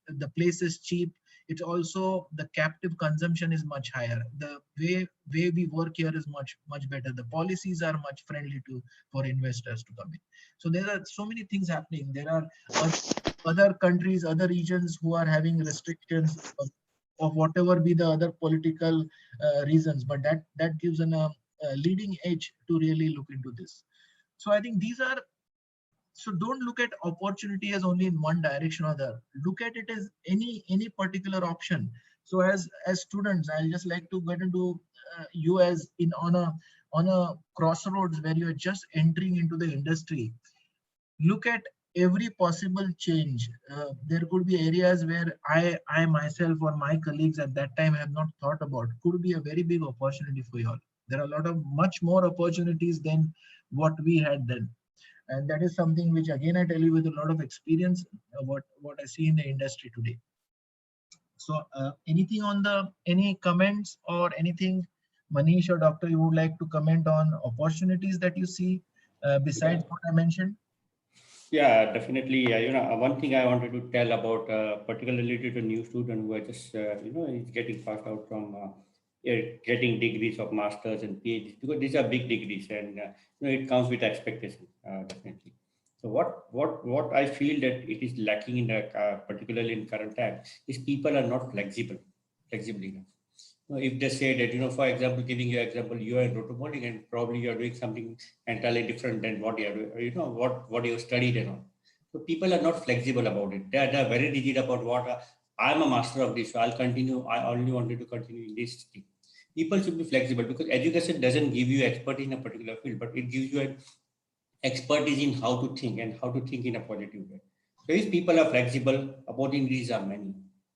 the place is cheap. It's also the captive consumption is much higher. The way we work here is much better. The policies are much friendly for investors to come in. So there are so many things happening. There are other countries, other regions who are having restrictions of whatever be the other political reasons, but that gives a leading edge to really look into this. So I think these are. So don't look at opportunity as only in one direction or the other. Look at it as any particular option. So as students, I just like to get into you as in on a crossroads where you are just entering into the industry. Look at every possible change. There could be areas where I myself or my colleagues at that time have not thought about. Could be a very big opportunity for you all. There are a lot of much more opportunities than what we had then. And that is something which, again, I tell you with a lot of experience, what I see in the industry today. So anything on any comments or anything, Manish or Doctor, you would like to comment on opportunities that you see besides what I mentioned? Yeah, definitely. One thing I wanted to tell about, particularly to the new student who are just, is getting passed out from getting degrees of masters and PhDs, because these are big degrees, and it comes with expectation, definitely. So what I feel that it is lacking in the, particularly in current time, is people are not flexible enough. If they say that, for example, giving you example, you are in roto molding and probably you are doing something entirely different than what you are doing, what you studied and all. So people are not flexible about it. They are very rigid about what, I'm a master of this, so I'll continue. I only wanted to continue in this thing. People should be flexible, because education doesn't give you expertise in a particular field, but it gives you an expertise in how to think and how to think in a positive way. So if people are flexible, opportunities are many.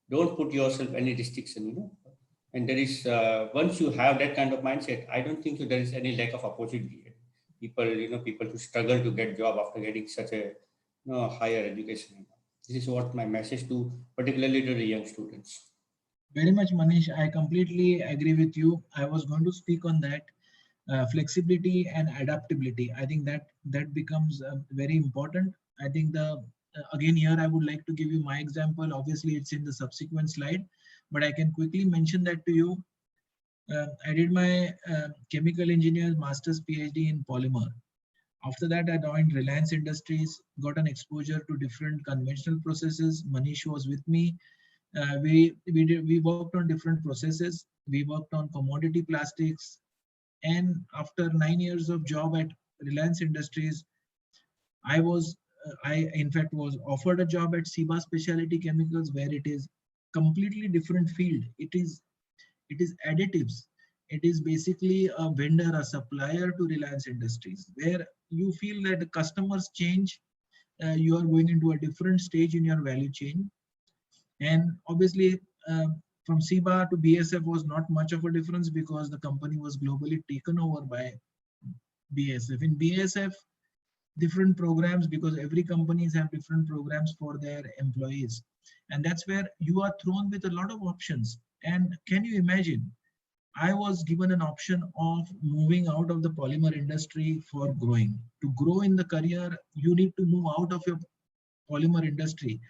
Don't put yourself any restriction. And there is, once you have that kind of mindset, I don't think there is any lack of opportunity. People who struggle to get job after getting such a higher education. This is what my message to, particularly to the young students. Very much, Manish. I completely agree with you. I was going to speak on that. Flexibility and adaptability. I think that becomes very important. I think again here I would like to give you my example. Obviously, it's in the subsequent slide, but I can quickly mention that to you. I did my chemical engineer master's PhD in polymer. After that, I joined Reliance Industries, got an exposure to different conventional processes. Manish was with me. We worked on different processes. We worked on commodity plastics. And after 9 years of job at Reliance Industries, I in fact was offered a job at Ciba Specialty Chemicals, where it is completely different field. It is additives. It is basically a vendor, a supplier to Reliance Industries, where you feel that the customers change. You are going into a different stage in your value chain. And obviously, from Ciba to BASF was not much of a difference, because the company was globally taken over by BASF. In BASF, different programs, because every companies have different programs for their employees. And that's where you are thrown with a lot of options. And can you imagine, I was given an option of moving out of the polymer industry for growing. To grow in the career, you need to move out of your polymer industry.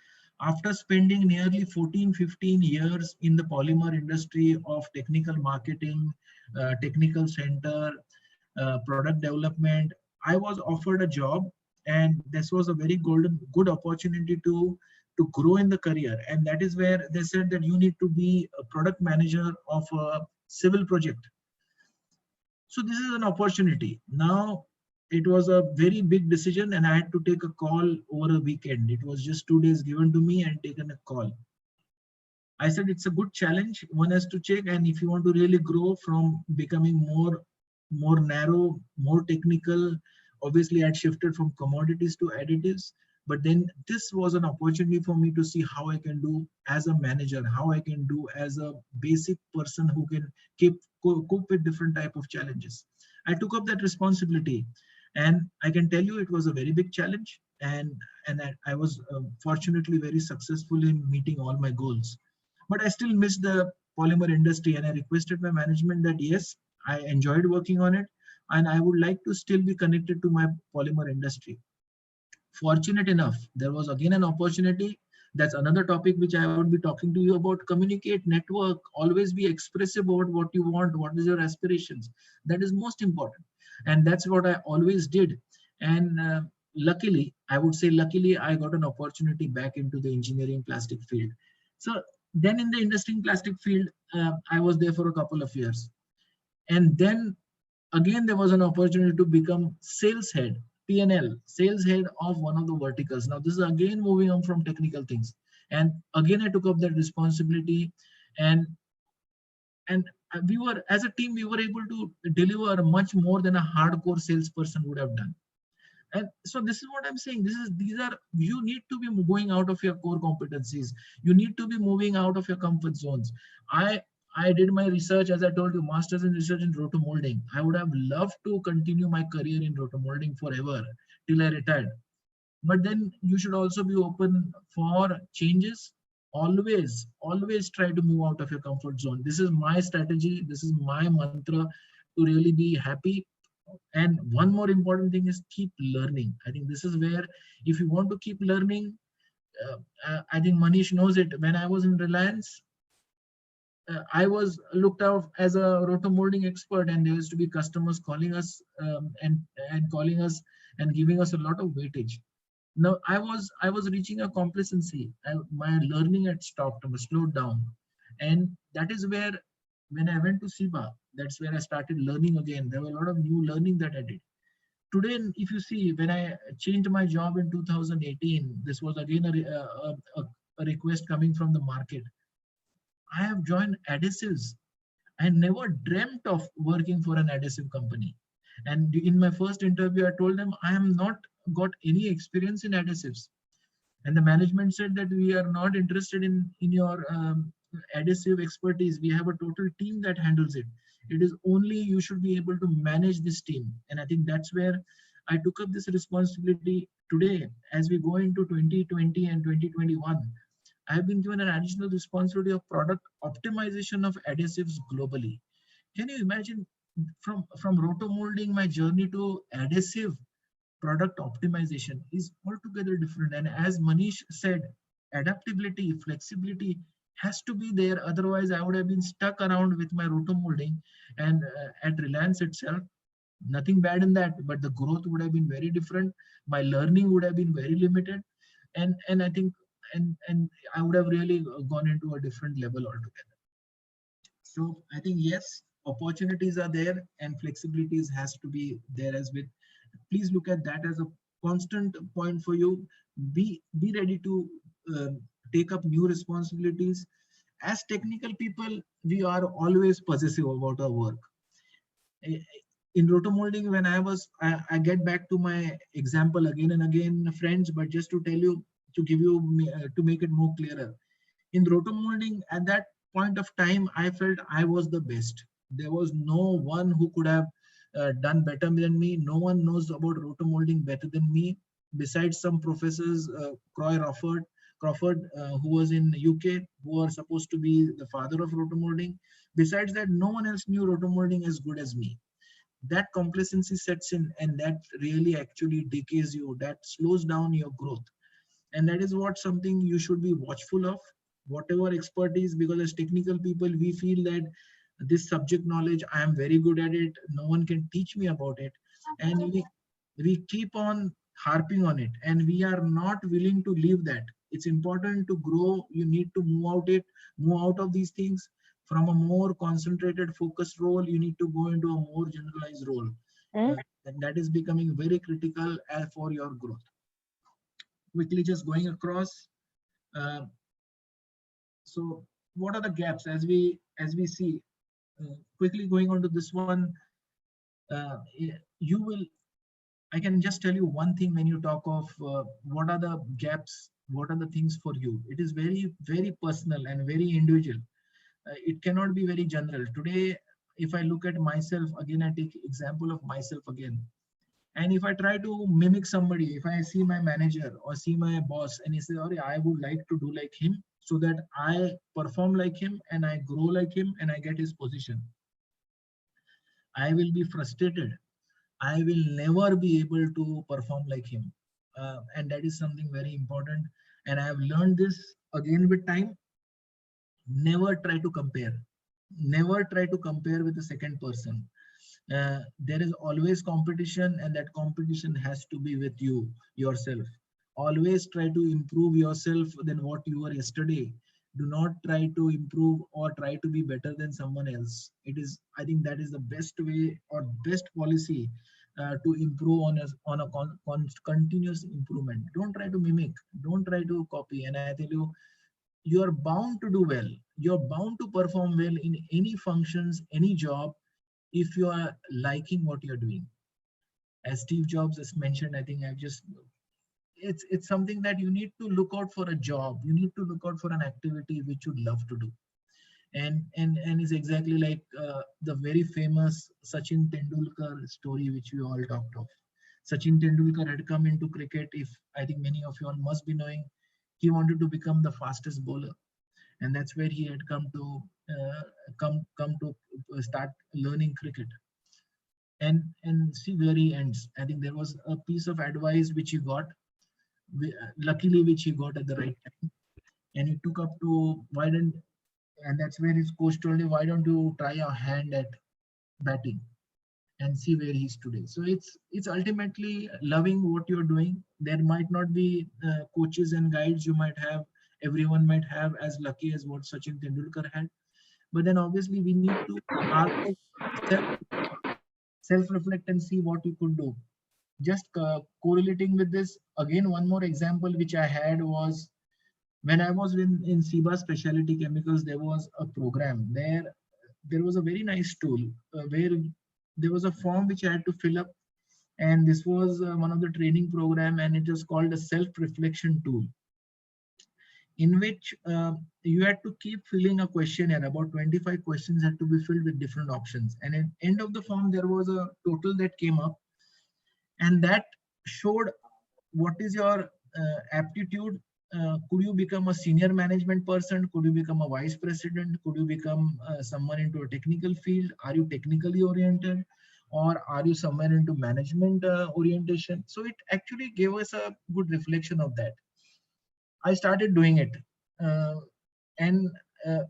After spending nearly 14-15 years in the polymer industry of technical marketing, technical center, product development, I was offered a job, and this was a very good opportunity to grow in the career. And that is where they said that you need to be a product manager of a civil project. So this is an opportunity. Now, it was a very big decision, and I had to take a call over a weekend. It was just 2 days given to me and taken a call. I said it's a good challenge. One has to check, and if you want to really grow from becoming more narrow, more technical, obviously I'd shifted from commodities to additives. But then this was an opportunity for me to see how I can do as a manager, how I can do as a basic person who can cope with different type of challenges. I took up that responsibility, and I can tell you it was a very big challenge, and I was fortunately very successful in meeting all my goals. But I still miss the polymer industry, and I requested my management that yes, I enjoyed working on it, and I would like to still be connected to my polymer industry. Fortunate enough, there was again an opportunity. That's another topic which I would be talking to you about. Communicate, network, always be expressive about what you want, what is your aspirations. That is most important. And that's what I always did. And luckily, I would say luckily, I got an opportunity back into the engineering plastic field. So then in the engineering plastic field, I was there for a couple of years. And then again, there was an opportunity to become sales head, P&L, sales head of one of the verticals. Now, this is again moving on from technical things. And again, I took up that responsibility, and we were, as a team, we were able to deliver much more than a hardcore salesperson would have done. And so this is what I'm saying. You need to be going out of your core competencies. You need to be moving out of your comfort zones. I did my research, as I told you, master's in research in rotomolding. I would have loved to continue my career in rotomolding forever till I retired. But then you should also be open for changes. always try to move out of your comfort zone. This is my strategy. This is my mantra to really be happy. And one more important thing is keep learning. I think this is where, if you want to keep learning, I think Manish knows it. When I was in Reliance, I was looked out as a rotomolding expert, and there used to be customers calling us and calling us and giving us a lot of weightage. Now I was reaching a complacency. My learning had stopped, slowed down, and that is where, when I went to SIBA, that's where I started learning again. There were a lot of new learning that I did. Today, if you see, when I changed my job in 2018, this was again a request coming from the market. I have joined adhesives. I never dreamt of working for an adhesive company. And in my first interview, I told them I am not got any experience in adhesives. And the management said that we are not interested in your adhesive expertise. We have a total team that handles it. It is only you should be able to manage this team. And I think that's where I took up this responsibility today. As we go into 2020 and 2021, I have been given an additional responsibility of product optimization of adhesives globally. Can you imagine, from rotomolding, my journey to adhesive product optimization is altogether different. And as Manish said, adaptability, flexibility has to be there. Otherwise, I would have been stuck around with my rotomolding. And at Reliance itself, nothing bad in that, but the growth would have been very different. My learning would have been very limited. And I think, and I would have really gone into a different level altogether. So I think, yes, opportunities are there and flexibilities has to be there as well. Please look at that as a constant point for you. Be ready to take up new responsibilities. As technical people, we are always possessive about our work. In rotomolding, when I get back to my example again and again, friends, but just to tell you, to give you, to make it more clearer. In rotomolding, at that point of time, I felt I was the best. There was no one who could have done better than me. No one knows about rotomolding better than me, besides some professors, Crawford, who was in UK, who are supposed to be the father of rotomolding. Besides that, no one else knew rotomolding as good as me. That complacency sets in, and that really actually decays you. That slows down your growth. And that is what something you should be watchful of, whatever expertise, because as technical people, we feel that this subject knowledge, I am very good at it. No one can teach me about it. And we keep on harping on it, and we are not willing to leave that. It's important to grow. You need to move out of these things. From a more concentrated, focused role, you need to go into a more generalized role. And that is becoming very critical for your growth. Quickly just going across. So what are the gaps as we see? Quickly going on to this one, I can just tell you one thing when you talk of what are the gaps, what are the things for you. It is very, very personal and very individual. It cannot be very general. Today, if I look at myself, again, I take example of myself again. And if I try to mimic somebody, if I see my manager or see my boss and he says, "Oh, I would like to do like him so that I perform like him and I grow like him and I get his position," I will be frustrated. I will never be able to perform like him. And that is something very important. And I have learned this again with time. Never try to compare. Never try to compare with the second person. There is always competition, and that competition has to be with you, yourself. Always try to improve yourself than what you were yesterday. Do not try to improve or try to be better than someone else. I think that is the best way or best policy to improve on a continuous improvement. Don't try to mimic. Don't try to copy. And I tell you, you are bound to do well. You're bound to perform well in any functions, any job, if you are liking what you're doing. As Steve Jobs has mentioned, I think it's something that you need to look out for a job. You need to look out for an activity which you love to do. And it's exactly like the very famous Sachin Tendulkar story, which we all talked of. Sachin Tendulkar had come into cricket. I think many of you all must be knowing, He wanted to become the fastest bowler, and that's where he had come to start learning cricket. And see where he ends. I think there was a piece of advice which he got, luckily which he got at the right time, and he took up to and that's where his coach told him, why don't you try your hand at batting and see where he's today. So it's ultimately loving what you're doing. There might not be coaches and guides you might have, everyone might have as lucky as what Sachin Tendulkar had, but then obviously we need to self-reflect and see what you could do. Just correlating with this, again, one more example which I had was when I was in SIBA Specialty Chemicals. There was a program there was a very nice tool where there was a form which I had to fill up, and this was one of the training program, and it was called a self-reflection tool, in which you had to keep filling a questionnaire. About 25 questions had to be filled with different options, and at the end of the form there was a total that came up, and that showed what is your aptitude. Could you become a senior management person? Could you become a vice president? Could you become someone into a technical field? Are you technically oriented, or are you somewhere into management orientation? So it actually gave us a good reflection of that. I started doing it, and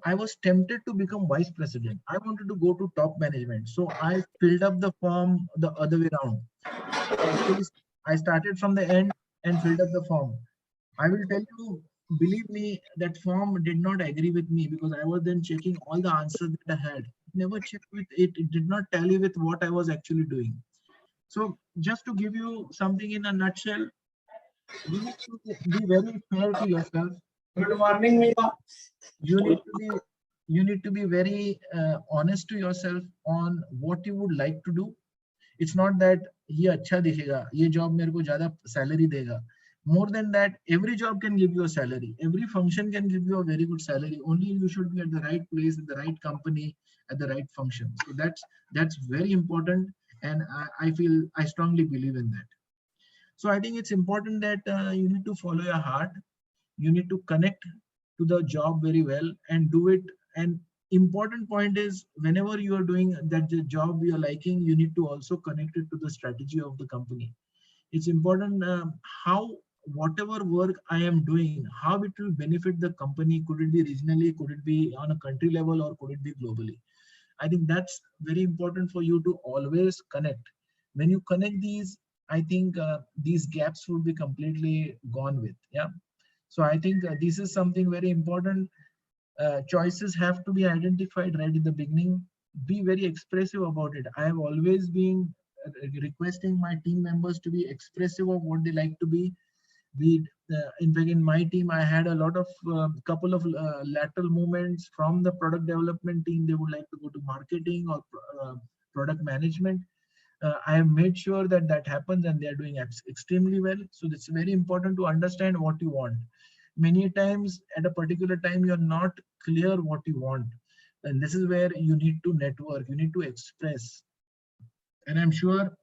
I was tempted to become vice president. I wanted to go to top management, so I filled up the form the other way around. Actually, I started from the end and filled up the form. I will tell you, believe me, that form did not agree with me, because I was then checking all the answers that I had. It never checked with it. It did not tally with what I was actually doing. So just to give you something in a nutshell, you need to be very fair to yourself. Good morning, Mia. You need to be very honest to yourself on what you would like to do. It's not that ये अच्छा दिखेगा, ये job मेरे को ज़्यादा salary देगा. More than that, every job can give you a salary. Every function can give you a very good salary. Only you should be at the right place, at the right company, at the right function. So that's very important, and I strongly believe in that. So I think it's important that you need to follow your heart. You need to connect to the job very well and do it. And important point is, whenever you are doing that the job you are liking, you need to also connect it to the strategy of the company. It's important how whatever work I am doing, how it will benefit the company. Could it be regionally, could it be on a country level, or could it be globally? I think that's very important for you to always connect. When you connect these, I think these gaps will be completely gone with. Yeah. So I think this is something very important. Choices have to be identified right in the beginning. Be very expressive about it. I have always been requesting my team members to be expressive of what they like to be. In fact, in my team, I had a lot of couple of lateral movements from the product development team. They would like to go to marketing or product management. I have made sure that that happens, and they are doing extremely well. So it's very important to understand what you want. Many times at a particular time, you're not clear what you want. And this is where you need to network, you need to express. And I'm sure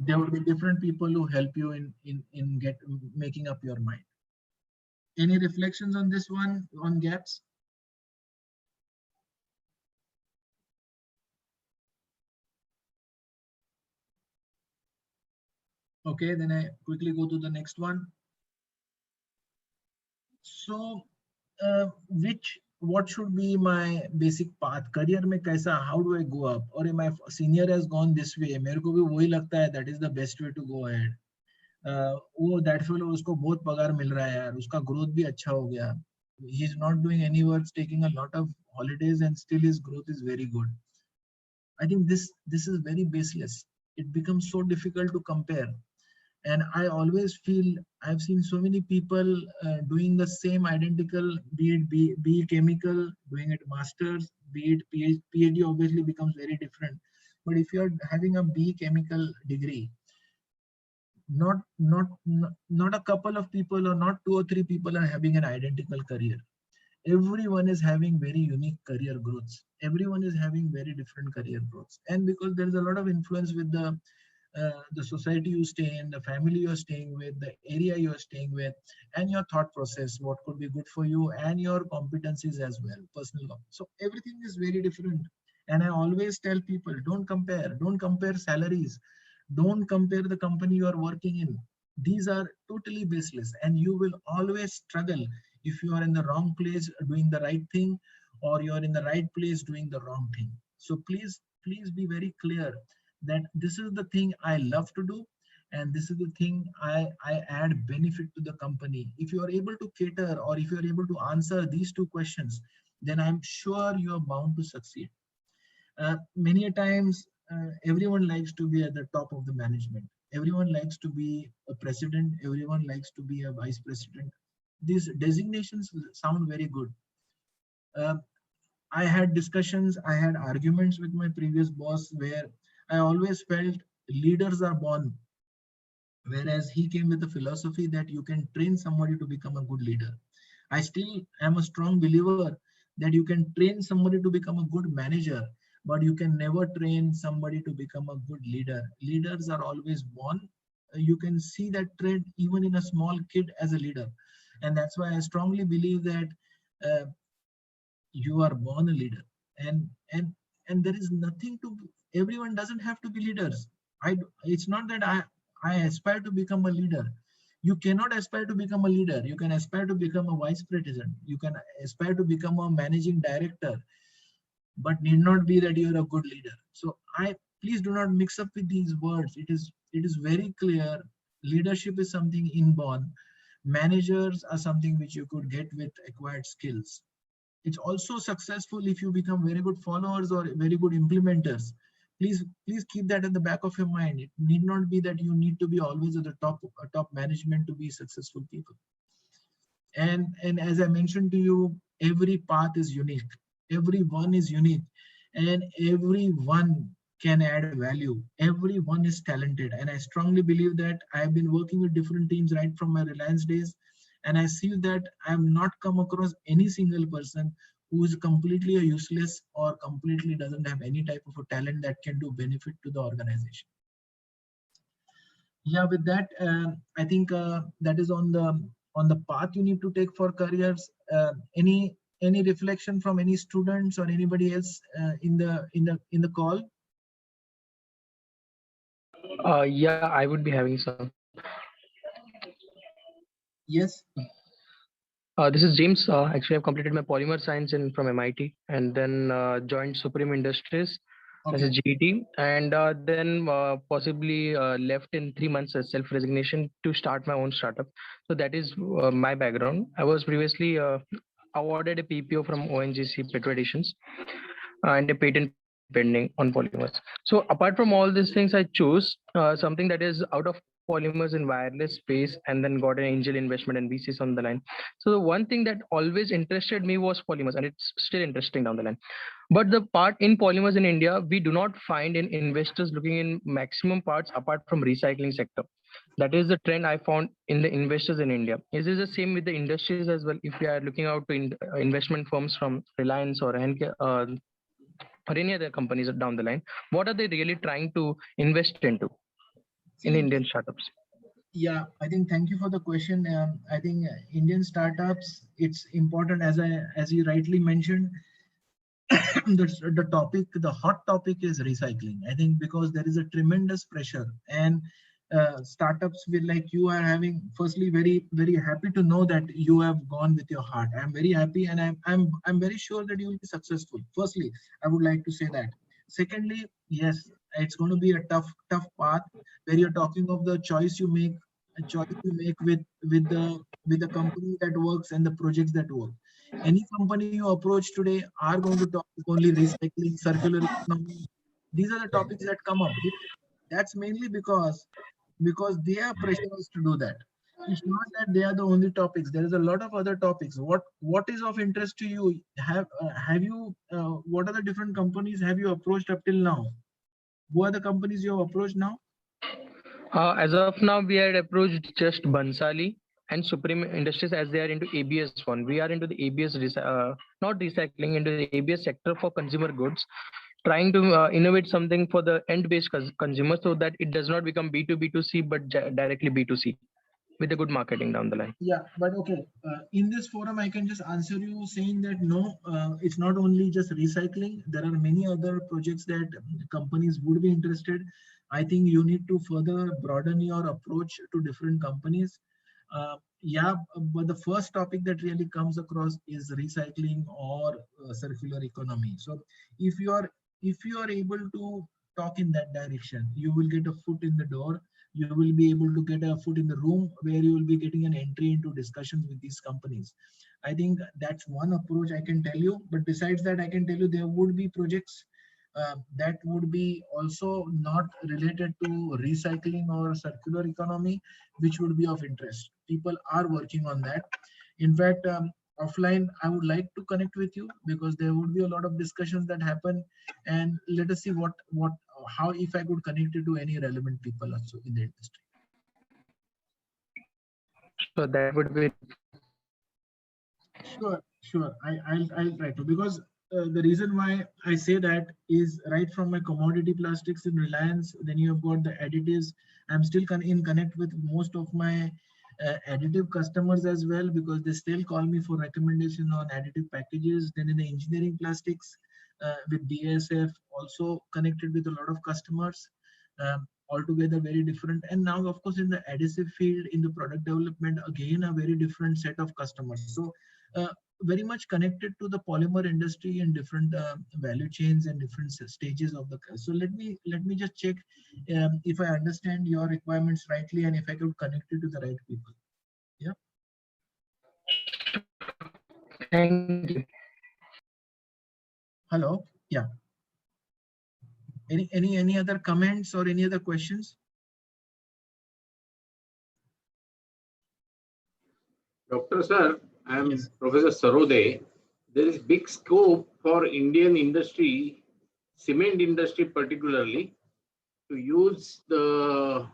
there will be different people who help you in making up your mind. Any reflections on this one, on gaps? Okay, then I quickly go to the next one. So, what should be my basic path? Career में कैसा? How do I go up? Or my senior has gone this way. मेरे को भी वही लगता है. That is the best way to go ahead. वो that fellow उसको बहुत पगार मिल रहा है यार. उसका growth भी अच्छा हो गया. He's not doing any work, taking a lot of holidays, and still his growth is very good. I think this is very baseless. It becomes so difficult to compare. And I always feel I've seen so many people doing the same identical, be it chemical, doing it masters, be it PhD obviously becomes very different. But if you're having a B chemical degree, not a couple of people or not 2 or 3 people are having an identical career. Everyone is having very unique career growths. Everyone is having very different career growths. And because there is a lot of influence with the the society you stay in, the family you're staying with, the area you're staying with, and your thought process, what could be good for you, and your competencies as well, personal. So everything is very different. And I always tell people, don't compare salaries, don't compare the company you are working in. These are totally baseless, and you will always struggle if you are in the wrong place doing the right thing, or you're in the right place doing the wrong thing. So please be very clear that this is the thing I love to do, and this is the thing I add benefit to the company. If you are able to cater, or if you are able to answer these two questions, then I'm sure you are bound to succeed. Many a times, everyone likes to be at the top of the management. Everyone likes to be a president. Everyone likes to be a vice president. These designations sound very good. I had discussions, I had arguments with my previous boss where I always felt leaders are born, whereas he came with the philosophy that you can train somebody to become a good leader. I still am a strong believer that you can train somebody to become a good manager, but you can never train somebody to become a good leader. Leaders are always born. You can see that trait even in a small kid as a leader. And that's why I strongly believe that you are born a leader. And there is nothing to, everyone doesn't have to be leaders. It's not that I aspire to become a leader. You cannot aspire to become a leader. You can aspire to become a vice president. You can aspire to become a managing director, but need not be that you're a good leader. So please do not mix up with these words. It is very clear. Leadership is something inborn. Managers are something which you could get with acquired skills. It's also successful if you become very good followers or very good implementers. Please keep that at the back of your mind. It need not be that you need to be always at the top management to be successful people. And as I mentioned to you, every path is unique. Everyone is unique, and everyone can add value. Everyone is talented, and I strongly believe that. I've been working with different teams right from my Reliance days, and I see that I have not come across any single person who is completely useless or completely doesn't have any type of a talent that can do benefit to the organization. Yeah, with that, I think that is on the path you need to take for careers. Any reflection from any students or anybody else in the call? Yeah, I would be having some. Yes. This is James. Actually, I've completed my polymer science from MIT, and then joined Supreme Industries as a GET, and then possibly left in 3 months as self-resignation to start my own startup. So that is my background. I was previously awarded a PPO from ONGC Petro Editions and a patent pending on polymers. So apart from all these things, I chose something that is out of polymers in wireless space, and then got an angel investment and VCs on the line. So the one thing that always interested me was polymers, and it's still interesting down the line. But the part in polymers in India, we do not find in investors looking in maximum parts apart from recycling sector. That is the trend I found in the investors in India. Is this the same with the industries as well? If we are looking out to investment firms from Reliance or any other companies down the line, what are they really trying to invest into in Indian startups? Yeah, I think thank you for the question. I think Indian startups, it's important, as you rightly mentioned, the hot topic is recycling. I think because there is a tremendous pressure, and startups will, like you are having, firstly, very happy to know that you have gone with your heart. I'm very happy, and I'm very sure that you will be successful. Firstly, I would like to say that. Secondly, yes, it's going to be a tough path where you're talking of the choice you make with the company that works and the projects that work. Any company you approach today are going to talk only recycling, circular economy. These are the topics that come up. That's mainly because they are pressurized to do that. It's not that they are the only topics. There is a lot of other topics. What is of interest to you? Have you what are the different companies have you approached up till now? Who are the companies you have approached now? As of now, we had approached just Bansali and Supreme Industries, as they are into ABS one. We are into the ABS, not recycling, into the ABS sector for consumer goods, trying to innovate something for the end-based consumer so that it does not become B2B2C, but directly B2C with a good marketing down the line. Yeah, but okay. In this forum, I can just answer you saying that no, it's not only just recycling. There are many other projects that companies would be interested. I think you need to further broaden your approach to different companies. Yeah, but the first topic that really comes across is recycling or circular economy. So if you are able to talk in that direction, you will get a foot in the door. You will be able to get a foot in the room where you will be getting an entry into discussions with these companies. I think that's one approach I can tell you. But besides that, I can tell you there would be projects that would be also not related to recycling or circular economy, which would be of interest. People are working on that. In fact, offline, I would like to connect with you because there would be a lot of discussions that happen, and let us see how if I could connect it to any relevant people also in the industry. So that would be Sure. I'll try to, because the reason why I say that is right from my commodity plastics in Reliance, then you have got the additives. I'm still in connect with most of my additive customers as well, because they still call me for recommendation on additive packages. Then in the engineering plastics with BASF, also connected with a lot of customers, altogether very different. And now, of course, in the adhesive field, in the product development, again, a very different set of customers. So very much connected to the polymer industry and different value chains and different stages of the. So let me just check if I understand your requirements rightly and if I could connect it to the right people. Yeah. Thank you. Hello. Yeah. Any other comments or any other questions? Dr. Sir, I am Yes. Professor Sarode. There is big scope for Indian industry, cement industry particularly, to use the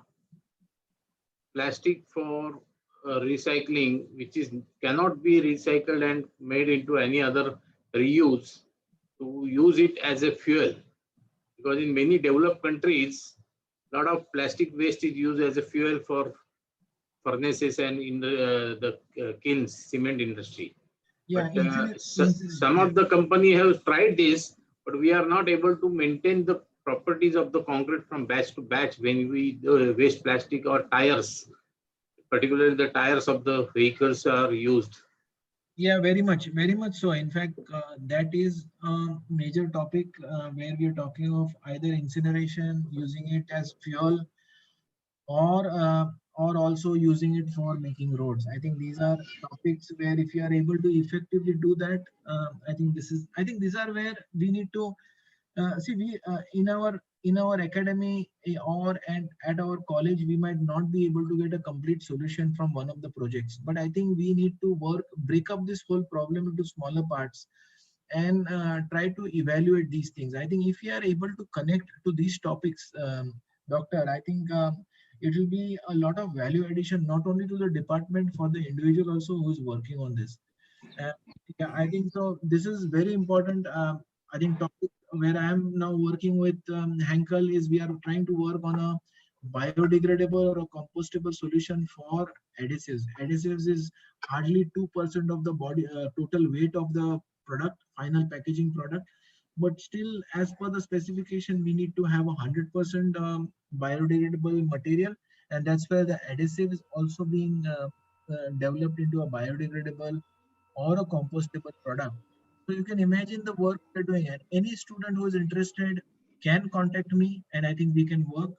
plastic for recycling, which cannot be recycled and made into any other reuse, to use it as a fuel. Because in many developed countries, a lot of plastic waste is used as a fuel for furnaces and in the kilns, cement industry. Yeah, But some of the company have tried this, but we are not able to maintain the properties of the concrete from batch to batch when we waste plastic or tires, particularly the tires of the vehicles are used. Yeah, very much so. In fact, that is a major topic where we are talking of either incineration, using it as fuel, or also using it for making roads. I think these are topics where if you are able to effectively do that, I think these are where we need to see. We in our academy or at our college, we might not be able to get a complete solution from one of the projects, but I think we need to break up this whole problem into smaller parts and try to evaluate these things. I think if we are able to connect to these topics, doctor, I think it will be a lot of value addition, not only to the department, for the individual also who is working on this. Yeah, I think so. This is very important. I think topic where I am now working with Henkel is we are trying to work on a biodegradable or a compostable solution for adhesives. Adhesives is hardly 2% of the body total weight of the product, final packaging product. But still, as per the specification, we need to have 100% biodegradable material, and that's where the adhesive is also being developed into a biodegradable or a compostable product. So you can imagine the work we're doing, and any student who is interested can contact me, and I think we can work.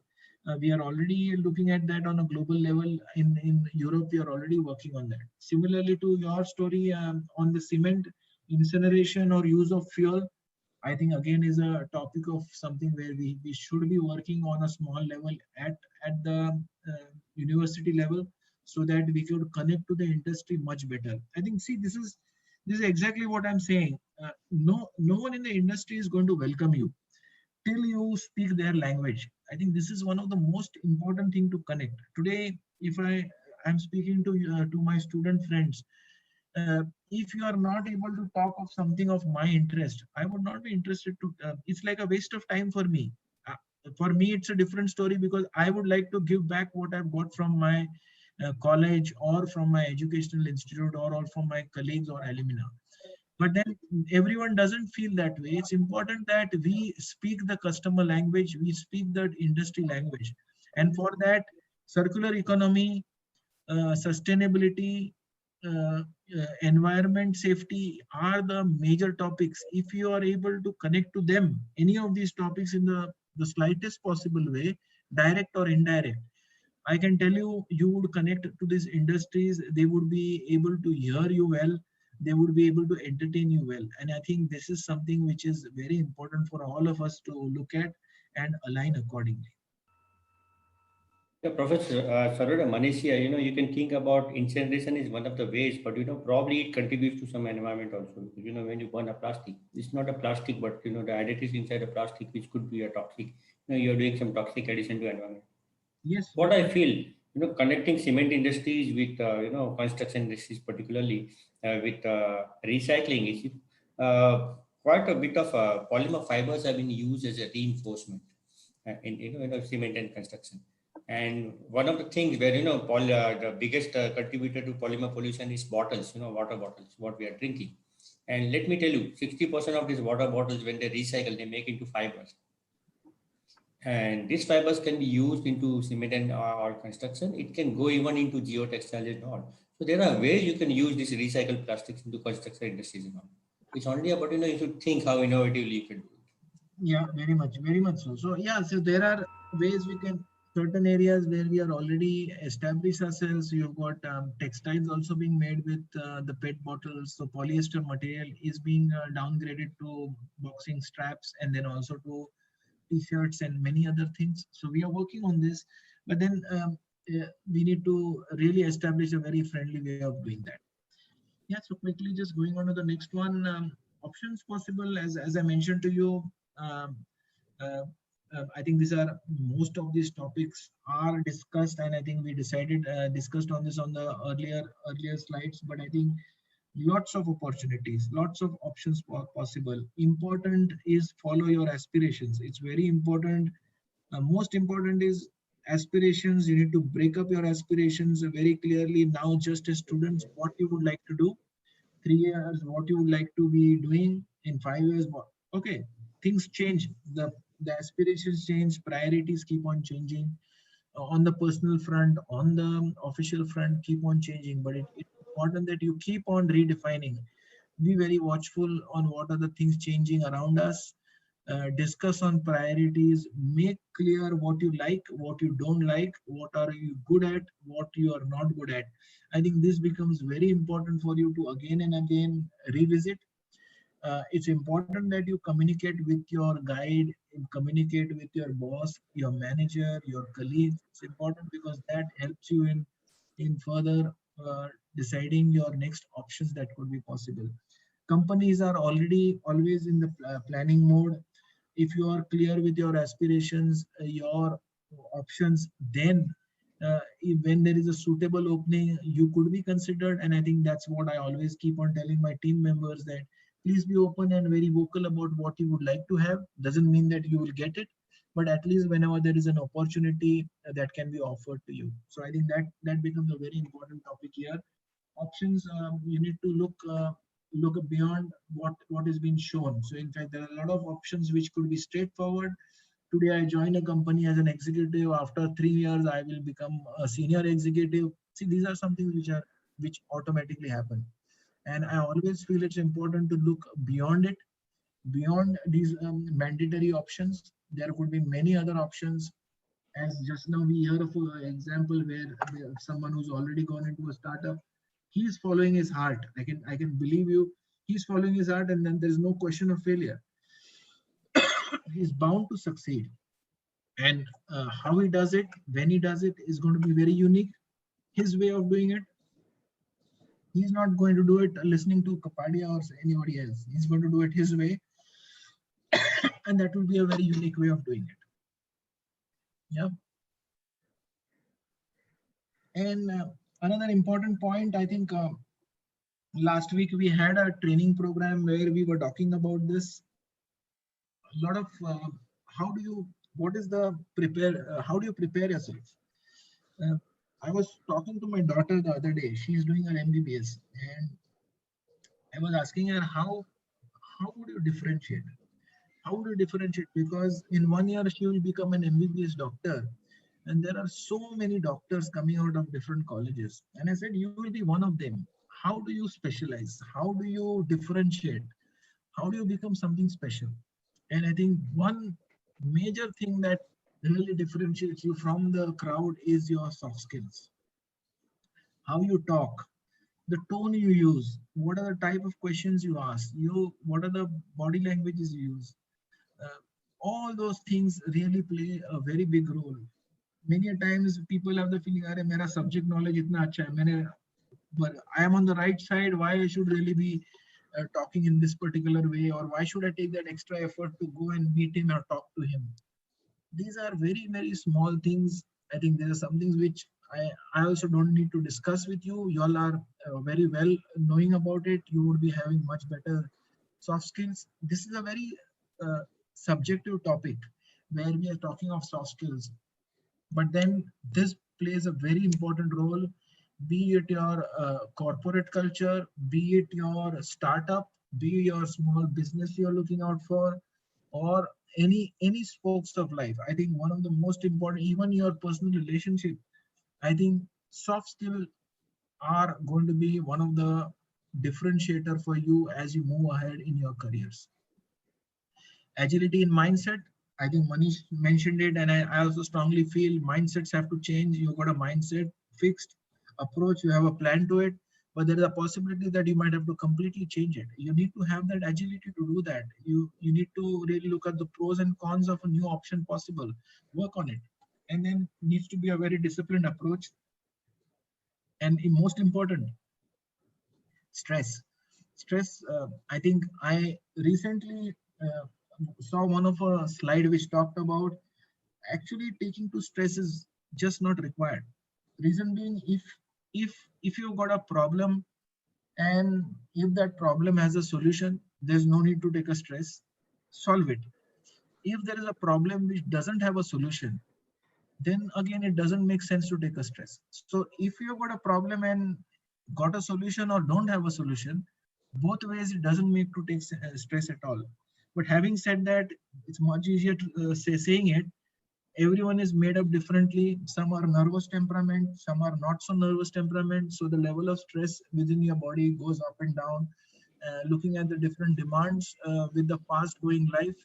We are already looking at that on a global level. In Europe, we are already working on that. Similarly to your story on the cement incineration or use of fuel, I think again is a topic of something where we should be working on a small level at the university level, so that we could connect to the industry much better. I think, see, this is exactly what I'm saying. No one in the industry is going to welcome you till you speak their language. I think this is one of the most important thing to connect. Today, if I'm speaking to my student friends, if you are not able to talk of something of my interest, I would not be interested to. It's like a waste of time for me. For me, it's a different story because I would like to give back what I've got from my college or from my educational institute or all from my colleagues or alumni. But then everyone doesn't feel that way. It's important that we speak the customer language, we speak the industry language. And for that, circular economy, sustainability, environment safety are the major topics. If you are able to connect to them, any of these topics in the slightest possible way, direct or indirect, I can tell you, you would connect to these industries, they would be able to hear you well, they would be able to entertain you well. And I think this is something which is very important for all of us to look at and align accordingly. Yeah, Professor Saroda Manish here, you can think about incineration is one of the ways, but, probably it contributes to some environment also. When you burn a plastic, it's not a plastic, but, the additives inside the plastic, which could be a toxic, you're doing some toxic addition to environment. Yes. What I feel, connecting cement industries with, construction industries, particularly with recycling issue, quite a bit of polymer fibers have been used as a reinforcement in cement and construction. And one of the things where, the biggest contributor to polymer pollution is bottles, water bottles, what we are drinking. And let me tell you, 60% of these water bottles, when they recycle, they make into fibers. And these fibers can be used into cement and or construction. It can go even into geotextiles and all. So there are ways you can use these recycled plastics into construction industries and all. It's only about, you should think how innovatively you can do it. Yeah, very much so. So yeah, so there are ways we can, certain areas where we are already established ourselves. You've got textiles also being made with the PET bottles. So polyester material is being downgraded to boxing straps and then also to t-shirts and many other things. So we are working on this, but then we need to really establish a very friendly way of doing that. Yeah, so quickly just going on to the next one. Options possible, as I mentioned to you, um, uh, I think these are, most of these topics are discussed, and I think we discussed on this on the earlier slides, but I think lots of opportunities, lots of options possible. Important is follow your aspirations. It's very important. Most important is aspirations. You need to break up your aspirations very clearly now, just as students, what you would like to do 3 years, what you would like to be doing in 5 years. Okay, things change, the aspirations change, priorities keep on changing, on the personal front, on the official front, keep on changing, but it's important that you keep on redefining. Be very watchful on what are the things changing around us. Discuss on priorities, make clear what you like, what you don't like, what are you good at, what you are not good at. I think this becomes very important for you to again and again revisit. It's important that you communicate with your guide, communicate with your boss, your manager, your colleagues. It's important because that helps you in further deciding your next options that could be possible. Companies are already always in the planning mode. If you are clear with your aspirations, your options, then when there is a suitable opening, you could be considered. And I think that's what I always keep on telling my team members, that please be open and very vocal about what you would like to have. Doesn't mean that you will get it, but at least whenever there is an opportunity that can be offered to you. So I think that becomes a very important topic here. Options, you need to look beyond what is being shown. So in fact, there are a lot of options which could be straightforward. Today I join a company as an executive. After 3 years, I will become a senior executive. See, these are something which automatically happen. And I always feel it's important to look beyond it, beyond these mandatory options. There could be many other options. As just now we heard of an example where someone who's already gone into a startup, he's following his heart. I can believe you. He's following his heart, and then there's no question of failure. He's bound to succeed. And how he does it, when he does it, is going to be very unique. His way of doing it. He's not going to do it listening to Kapadia or anybody else. He's going to do it his way, and that will be a very unique way of doing it. Yeah. And another important point, I think, last week we had a training program where we were talking about this. A lot of how do you, what is the prepare, how do you prepare yourself? I was talking to my daughter the other day. She's doing her MBBS, and I was asking her how would you differentiate? How would you differentiate? Because in 1 year she will become an MBBS doctor, and there are so many doctors coming out of different colleges. And I said, you will be one of them. How do you specialize? How do you differentiate? How do you become something special? And I think one major thing that really differentiates you from the crowd is your soft skills. How you talk, the tone you use, what are the type of questions you ask, what are the body languages you use. All those things really play a very big role. Many a times people have the feeling, "Arey, mera subject knowledge itna acha hai, but I am on the right side. Why I should really be talking in this particular way, or why should I take that extra effort to go and meet him or talk to him?" These are very, very small things. I think there are some things which I also don't need to discuss with you. You all are very well knowing about it. You would be having much better soft skills. This is a very subjective topic where we are talking of soft skills. But then this plays a very important role, be it your corporate culture, be it your startup, be your small business you're looking out for, or any spokes of life. I think one of the most important, even your personal relationship, I think soft skills are going to be one of the differentiator for you as you move ahead in your careers. Agility in mindset, I think Manish mentioned it, and I also strongly feel mindsets have to change. You've got a mindset, fixed approach, you have a plan to it, but there is a possibility that you might have to completely change it. You need to have that agility to do that. You need to really look at the pros and cons of a new option possible, work on it, and then needs to be a very disciplined approach. And most important, stress. I think I recently saw one of a slide which talked about actually taking to stress is just not required. Reason being, if you've got a problem and if that problem has a solution, there's no need to take a stress, solve it. If there is a problem which doesn't have a solution, then again it doesn't make sense to take a stress. So if you've got a problem and got a solution or don't have a solution, both ways it doesn't make to take stress at all. But having said that, it's much easier to saying it. Everyone is made up differently. Some are nervous temperament, some are not so nervous temperament. So the level of stress within your body goes up and down. Looking at the different demands with the fast going life,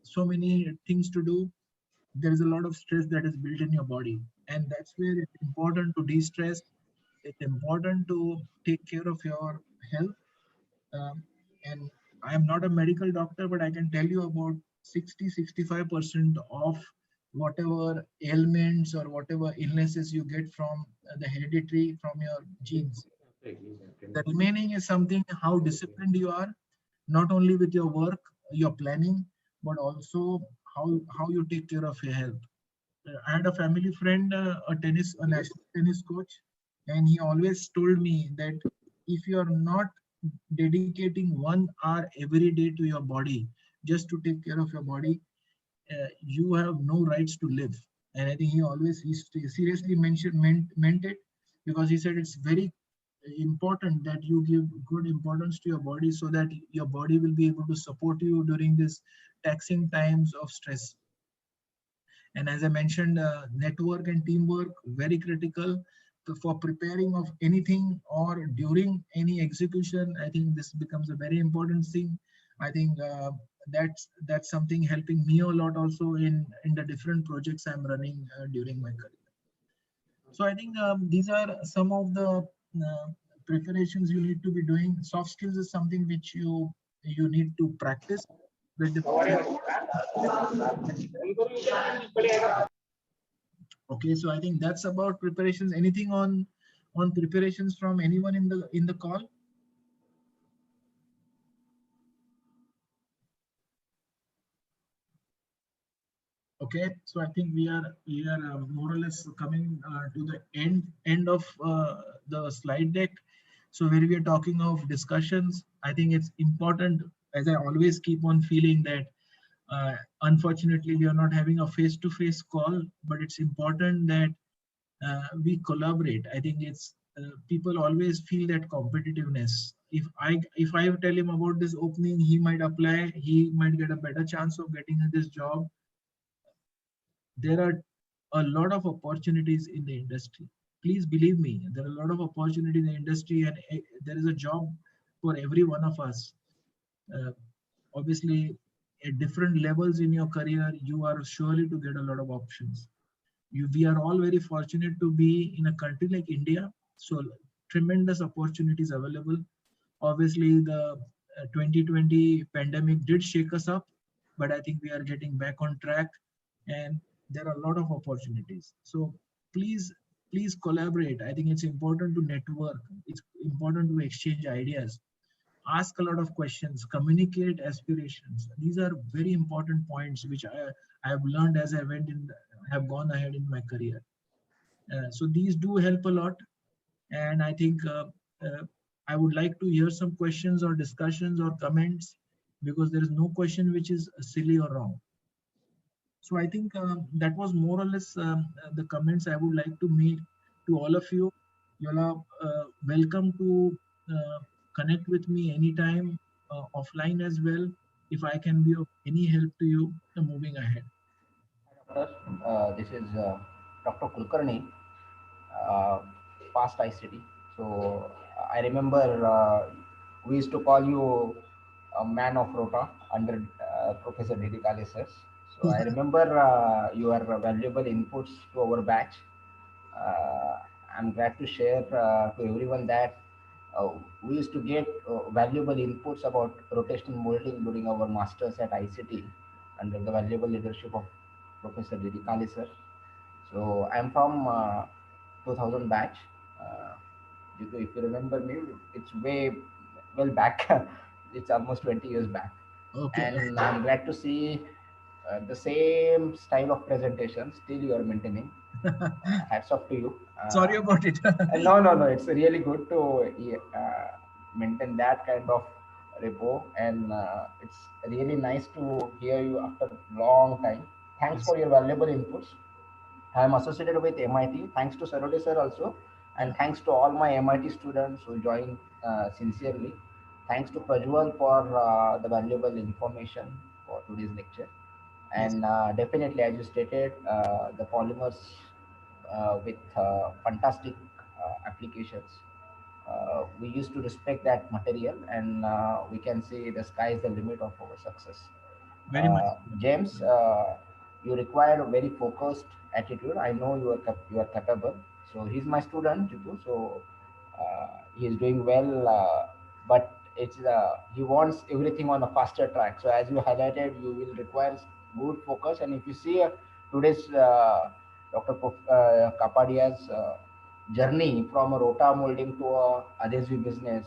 so many things to do, there is a lot of stress that is built in your body. And that's where it's important to de-stress. It's important to take care of your health. And I am not a medical doctor, but I can tell you about 60-65% of whatever ailments or whatever illnesses you get from the hereditary, from your genes. The remaining is something how disciplined you are, not only with your work, your planning, but also how you take care of your health. I had a family friend, a national tennis coach, and he always told me that if you are not dedicating 1 hour every day to your body, just to take care of your body, you have no rights to live. And I think he seriously meant it, because he said it's very important that you give good importance to your body so that your body will be able to support you during this taxing times of stress. And as I mentioned, network and teamwork, very critical for preparing of anything or during any execution. I think this becomes a very important thing. I think that's something helping me a lot also in the different projects I'm running during my career. So I think these are some of the preparations you need to be doing. Soft skills is something which you need to practice. Okay, so I think that's about preparations. Anything on preparations from anyone in the call? Okay, so I think we are more or less coming to the end of the slide deck. So when we are talking of discussions, I think it's important, as I always keep on feeling that unfortunately we are not having a face-to-face call, but it's important that we collaborate. I think it's people always feel that competitiveness. If I tell him about this opening, he might apply, he might get a better chance of getting this job. There are a lot of opportunities in the industry. Please believe me, there are a lot of opportunity in the industry, and there is a job for every one of us. Uh, Obviously, at different levels in your career, you are surely to get a lot of options. We are all very fortunate to be in a country like India. So tremendous opportunities available. Obviously, the 2020 pandemic did shake us up, but I think we are getting back on track, and there are a lot of opportunities. So please, please collaborate. I think it's important to network. It's important to exchange ideas, ask a lot of questions, communicate aspirations. These are very important points which I have learned as I have gone ahead in my career. So these do help a lot, and I think uh, I would like to hear some questions or discussions or comments, because there is no question which is silly or wrong. So I think that was more or less the comments I would like to make to all of you. You're welcome to connect with me anytime offline as well, if I can be of any help to you moving ahead. Doctor, this is Dr. Kulkarni, uh, past ICT. So I remember we used to call you a man of Rota under Professor Didi Kale sir. So I remember your valuable inputs to our batch. Uh, I'm glad to share to everyone that uh, we used to get valuable inputs about rotational molding during our masters at ICT under the valuable leadership of Professor Didi Kale sir. So I'm from 2000 batch. Uh, if you remember me, it's way well back. It's almost 20 years back, Okay. and I'm glad to see the same style of presentation still you are maintaining. Hats off to you. Sorry about it. No. It's really good to maintain that kind of repo, and it's really nice to hear you after a long time. Thanks Yes. for your valuable inputs. I am associated with MIT. Thanks to Sarodi sir also, and thanks to all my MIT students who joined sincerely. Thanks to Prajwal for the valuable information for today's lecture. Yes. And definitely, as you stated, the polymers with fantastic applications. We used to respect that material, and we can see the sky is the limit of our success. Very much. James, you require a very focused attitude. I know you are capable. So he's my student, Jitu. So he is doing well, but he wants everything on a faster track. So as you highlighted, you will require good focus. And if you see today's Kapadia's journey from a rota molding to a adhesive business,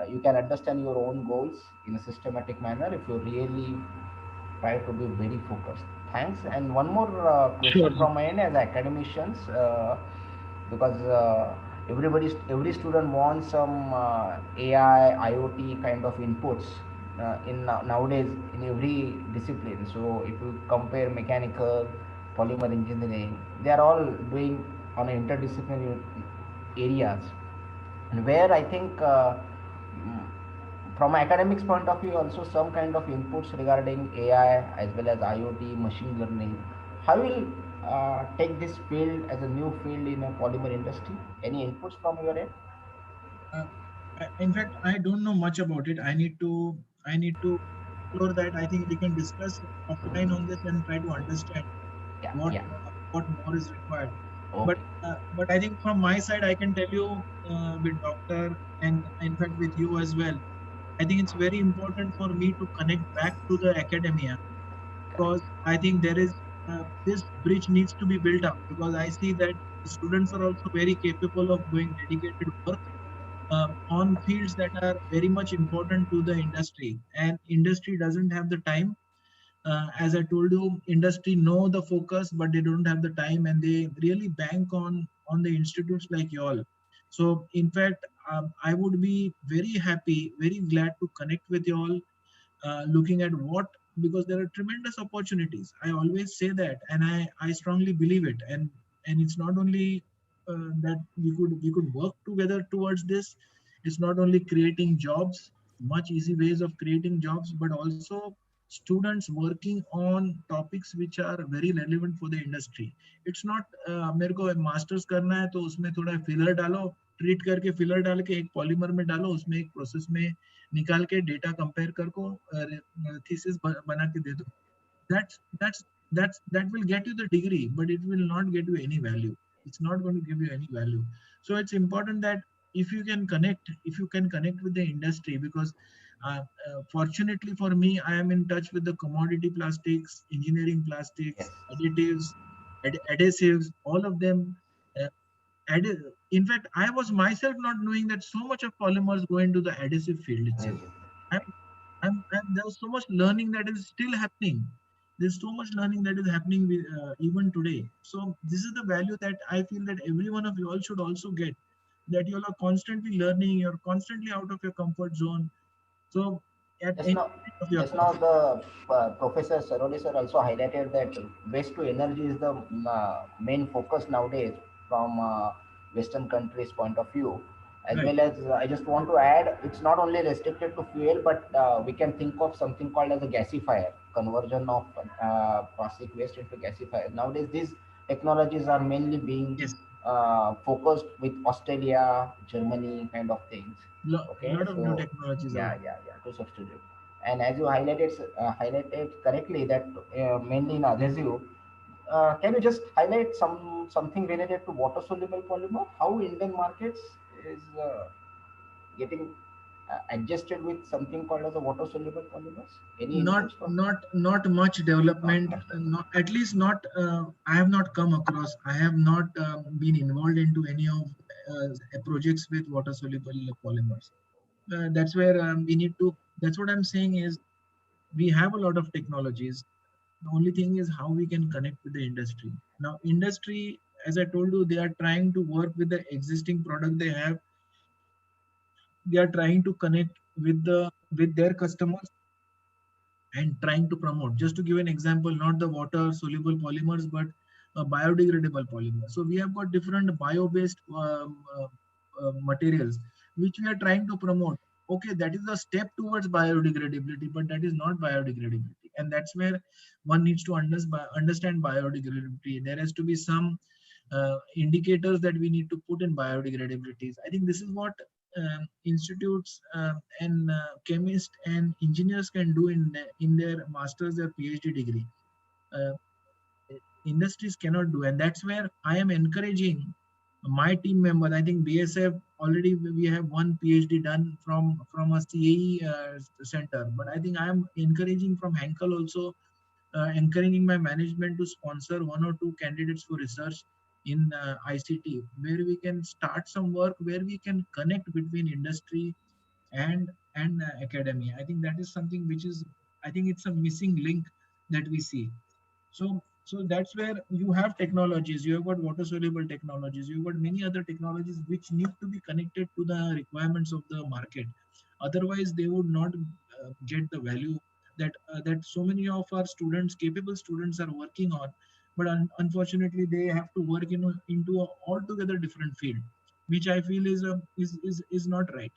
you can understand your own goals in a systematic manner if you really try to be very focused. Thanks. And one more question from my end as academicians, because every student wants some AI, IoT kind of inputs in nowadays in every discipline. So if you compare mechanical, polymer engineering, they are all doing on interdisciplinary areas, and where I think from academics point of view also some kind of inputs regarding AI as well as IoT, machine learning. How will take this field as a new field in a polymer industry? Any inputs from your end? In fact, I don't know much about it. I need to explore that. I think we can discuss offline on this and try to understand what more is required. Okay. But I think from my side, I can tell you with Doctor, and in fact with you as well, I think it's very important for me to connect back to the academia, because I think there is this bridge needs to be built up, because I see that students are also very capable of doing dedicated work on fields that are very much important to the industry, and industry doesn't have the time. As I told you, industry know the focus, but they don't have the time, and they really bank on the institutes like y'all. So in fact, I would be very happy, very glad to connect with you all, looking at what, because there are tremendous opportunities. I always say that, and I strongly believe it. And it's not only that we could work together towards this. It's not only creating jobs, much easy ways of creating jobs, but also students working on topics which are very relevant for the industry. It's not मेरे को masters करना है तो उसमें थोड़ा filler डालो, treat करके filler डाल के एक पॉलीमर में डालो, उसमें एक प्रोसेस में निकाल के डेटा कंपेयर कर को थीसिस बना के दे दो. That will get you the degree, but it will not get you any value. It's not going to give you any value. So it's important that if you can connect with the industry, because fortunately for me, I am in touch with the commodity plastics, engineering plastics, additives, adhesives, all of them. In fact, I was myself not knowing that so much of polymers go into the adhesive field itself. And there's so much learning that is still happening. There's so much learning that is happening even today. So this is the value that I feel that every one of you all should also get, that you all are constantly learning, you're constantly out of your comfort zone. So just now the Professor Saroli sir also highlighted that waste to energy is the main focus nowadays from Western countries' point of view. As well as I just want to add, it's not only restricted to fuel, but we can think of something called as a gasifier, conversion of plastic waste into gasifier. Nowadays, these technologies are mainly being focused with Australia, Germany kind of things. Okay, a lot of new technologies. Yeah, to substitute. And as you highlighted correctly that mainly in adhesive, can you just highlight something related to water soluble polymer? How Indian markets is getting adjusted with something called as a water soluble polymers? Any not much development. At least not. I have not come across. I have not been involved into any of projects with water soluble polymers. That's where we need to. That's what I'm saying is, we have a lot of technologies. The only thing is how we can connect with the industry. Now, industry, as I told you, they are trying to work with the existing product they have. They are trying to connect with their customers and trying to promote. Just to give an example, not the water soluble polymers, but biodegradable polymers. So we have got different bio-based materials which we are trying to promote. Okay, that is a step towards biodegradability, but that is not biodegradability. And that's where one needs to understand biodegradability. There has to be some indicators that we need to put in biodegradabilities. I think this is what institutes and chemists and engineers can do in their master's or PhD degree. Industries cannot do, and that's where I am encouraging my team members. I think BSF already we have one PhD done from a CAE center, but I think I am encouraging from Henkel also, encouraging my management to sponsor one or two candidates for research in ICT, where we can start some work where we can connect between industry and academia. I think that is something which is, I think it's a missing link that we see. So that's where you have technologies, you have got water soluble technologies, you've got many other technologies which need to be connected to the requirements of the market. Otherwise, they would not get the value that so many of our students, capable students, are working on. But unfortunately, they have to work into an altogether different field, which I feel is not right.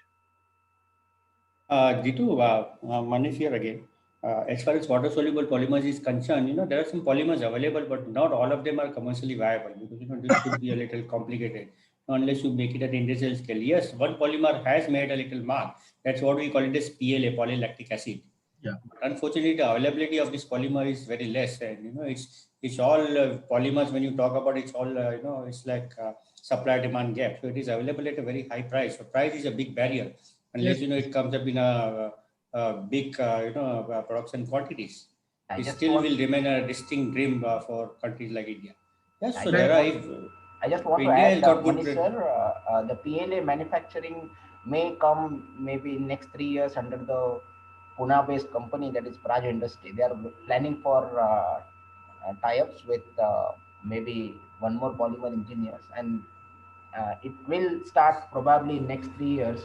Jitu, Manish here again. As far as water soluble polymers is concerned, there are some polymers available, but not all of them are commercially viable, because this could be a little complicated unless you make it at industrial scale. Yes, one polymer has made a little mark. That's what we call it as PLA, polylactic acid. Yeah. But unfortunately, the availability of this polymer is very less, and it's all polymers. When you talk about it's all it's like supply demand gap. So it is available at a very high price. So price is a big barrier unless it comes up in a big production quantities. It still will remain a distinct dream for countries like India. Yes, so there are. I just want to add, Manish sir, the PLA manufacturing may come maybe in next 3 years under the Pune-based company, that is Praj Industry. They are planning for tie-ups with maybe one more polymer engineers, and It will start probably in next 3 years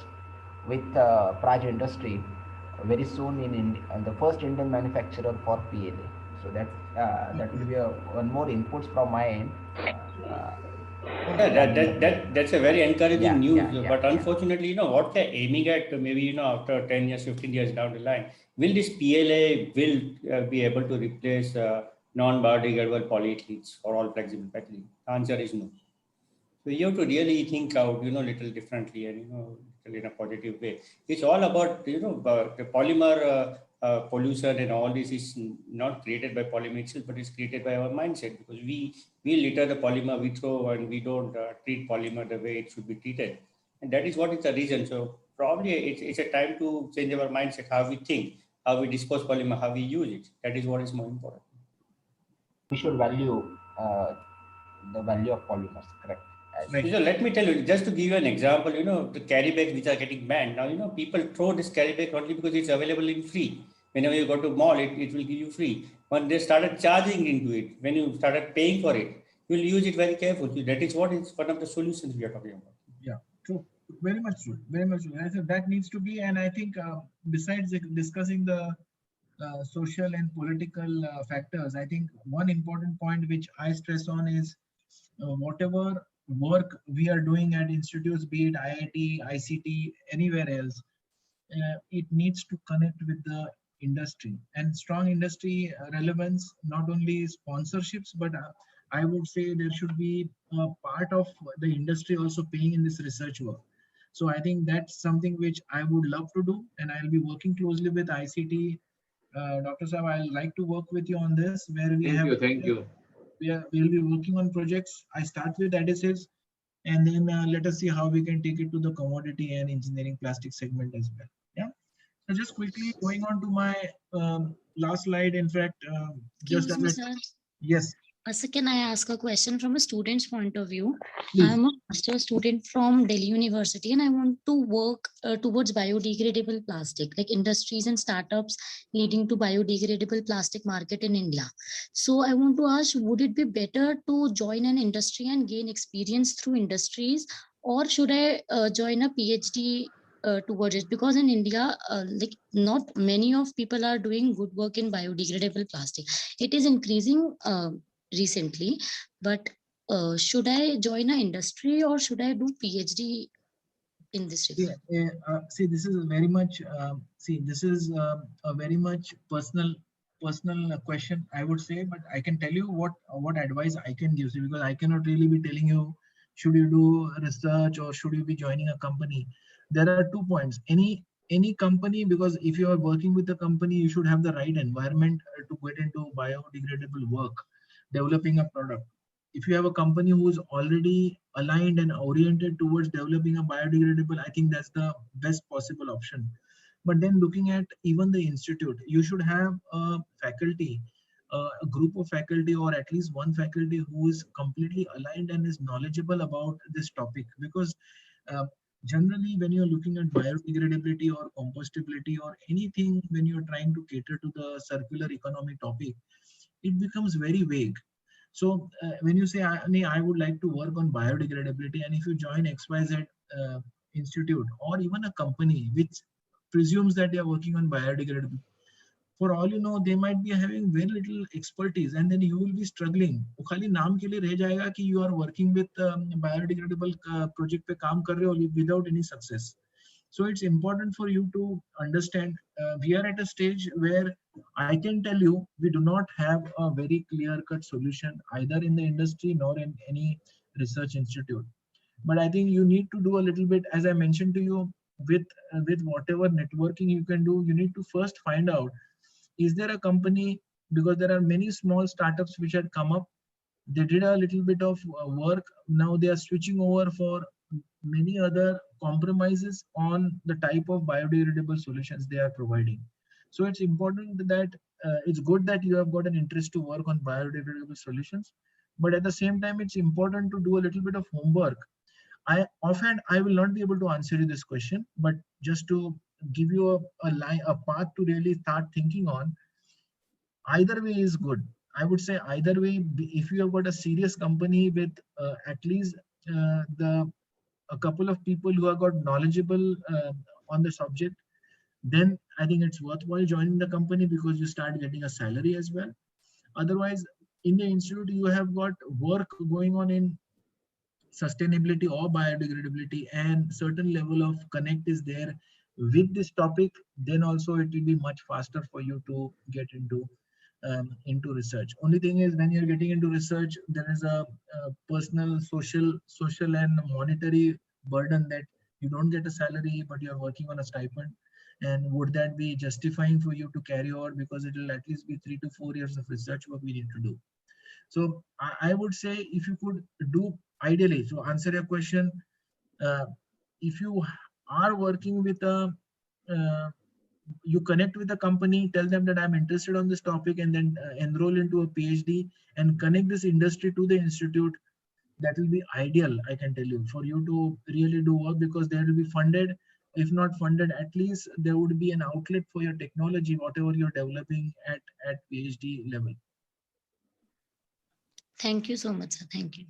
with Praj Industry very soon in the first Indian manufacturer for PLA. So that will be one more inputs from my end. That's a very encouraging news. But Yeah. unfortunately, what they're aiming at, maybe, after 10 years, 15 years down the line, will this PLA will be able to replace non-biodegradable polyethylenes for all flexible packaging? The answer is no. So you have to really think out, little differently and, little in a positive way. It's all about, the polymer pollution and all this is not created by polymer itself, but it's created by our mindset, because we litter the polymer, we throw, and we don't treat polymer the way it should be treated. And that is what is the reason. So probably it's a time to change our mindset, how we think, how we dispose polymer, how we use it. That is what is more important. We should value the value of polymers, correct? Right. So let me tell you, just to give you an example, the carry bags which are getting banned. Now, people throw this carry bag only because it's available in free. Whenever you go to mall, it will give you free. When they started charging into it, when you started paying for it, you will use it very carefully. That is what is one of the solutions we are talking about. Yeah, true. Very much true. Very much true. I said that needs to be, and I think besides discussing the social and political factors, I think one important point which I stress on is whatever work we are doing at institutes, be it IIT, ICT, anywhere else, it needs to connect with the industry, and strong industry relevance, not only sponsorships, but I would say there should be a part of the industry also paying in this research work. So I think that's something which I would love to do, and I'll be working closely with ICT. Dr. Saab, I'd like to work with you on this, where we Thank you. We'll be working on projects. I start with adhesives, and then let us see how we can take it to the commodity and engineering plastic segment as well. Yeah. So just quickly going on to my last slide. In fact, yes. So can I ask a question from a student's point of view? Please. I'm a master's student from Delhi University, and I want to work towards biodegradable plastic, like industries and startups leading to biodegradable plastic market in India. So I want to ask, would it be better to join an industry and gain experience through industries, or should I join a PhD towards it? Because in India, like not many of people are doing good work in biodegradable plastic. It is increasing recently, but should I join an industry or should I do PhD in this regard? See, this is very much a very much personal question, I would say, but I can tell you what advice I can give you, because I cannot really be telling you should you do research or should you be joining a company. There are 2 points. Any company, because if you are working with a company, you should have the right environment to get into biodegradable work, developing a product. If you have a company who is already aligned and oriented towards developing a biodegradable, I think that's the best possible option. But then looking at even the institute, you should have a faculty, a group of faculty, or at least one faculty who is completely aligned and is knowledgeable about this topic. Because generally, when you're looking at biodegradability or compostability or anything, when you're trying to cater to the circular economy topic, it becomes very vague. So when you say, I would like to work on biodegradability, and if you join XYZ institute or even a company which presumes that they are working on biodegradability, for all you know, they might be having very little expertise, and then you will be struggling. खाली नाम के लिए रह जाएगा कि you are working with biodegradable project पे काम कर रहे हो without any success. So it's important for you to understand we are at a stage where I can tell you we do not have a very clear-cut solution either in the industry nor in any research institute. But I think you need to do a little bit, as I mentioned to you, with whatever networking you can do. You need to first find out, is there a company, because there are many small startups which had come up. They did a little bit of work. Now they are switching over for many other compromises on the type of biodegradable solutions they are providing. So it's important that it's good that you have got an interest to work on biodegradable solutions, but at the same time, it's important to do a little bit of homework. Offhand, I will not be able to answer you this question, but just to give you a path to really start thinking on, either way is good. I would say either way, if you have got a serious company with at least a couple of people who are got knowledgeable on the subject, then I think it's worthwhile joining the company because you start getting a salary as well. Otherwise, in the institute, you have got work going on in sustainability or biodegradability, and certain level of connect is there with this topic, then also it will be much faster for you to get into research. Only thing is, when you're getting into research, there is a personal, social and monetary burden that you don't get a salary, but you're working on a stipend. And would that be justifying for you to carry on? Because it will at least be 3 to 4 years of research work we need to do. So I would say, if you could do ideally, so answer your question, if you are working with you connect with a company, tell them that I'm interested on this topic, and then enroll into a PhD and connect this industry to the institute. That will be ideal, I can tell you, for you to really do work, because they will be funded. If not funded, at least there would be an outlet for your technology, whatever you're developing at PhD level. Thank you so much, sir. Thank you.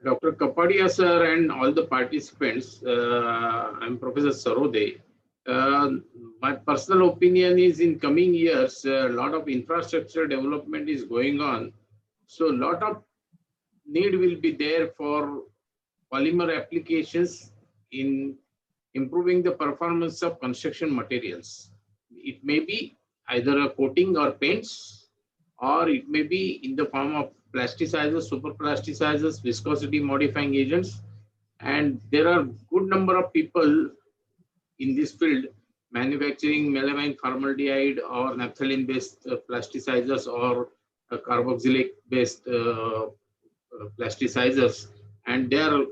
Dr. Kapadia sir and all the participants, I'm Professor Sarode. My personal opinion is, in coming years, a lot of infrastructure development is going on. So a lot of need will be there for polymer applications in improving the performance of construction materials. It may be either a coating or paints, or it may be in the form of plasticizers, super plasticizers, viscosity modifying agents. And there are good number of people in this field manufacturing melamine formaldehyde or naphthalene based plasticizers or carboxylic based plasticizers, and their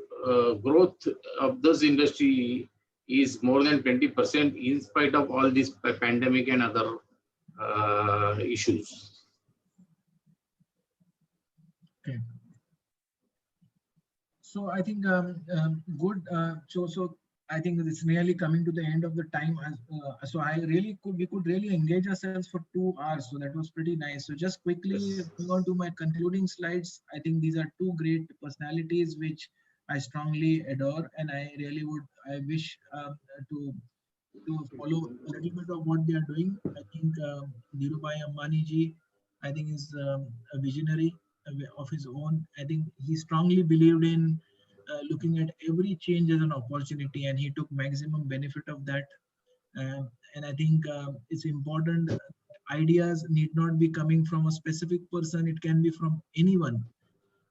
growth of this industry is more than 20% in spite of all this pandemic and other issues. Okay. So I think good. So I think it's nearly coming to the end of the time. So we could really engage ourselves for 2 hours. So that was pretty nice. So just quickly going on to my concluding slides. I think these are 2 great personalities which I strongly adore, and I wish to follow a little bit of what they are doing. I think Dhirubhai Ambani ji, I think, is a visionary of his own. I think he strongly believed in looking at every change as an opportunity, and he took maximum benefit of that. And I think it's important. Ideas need not be coming from a specific person. It can be from anyone.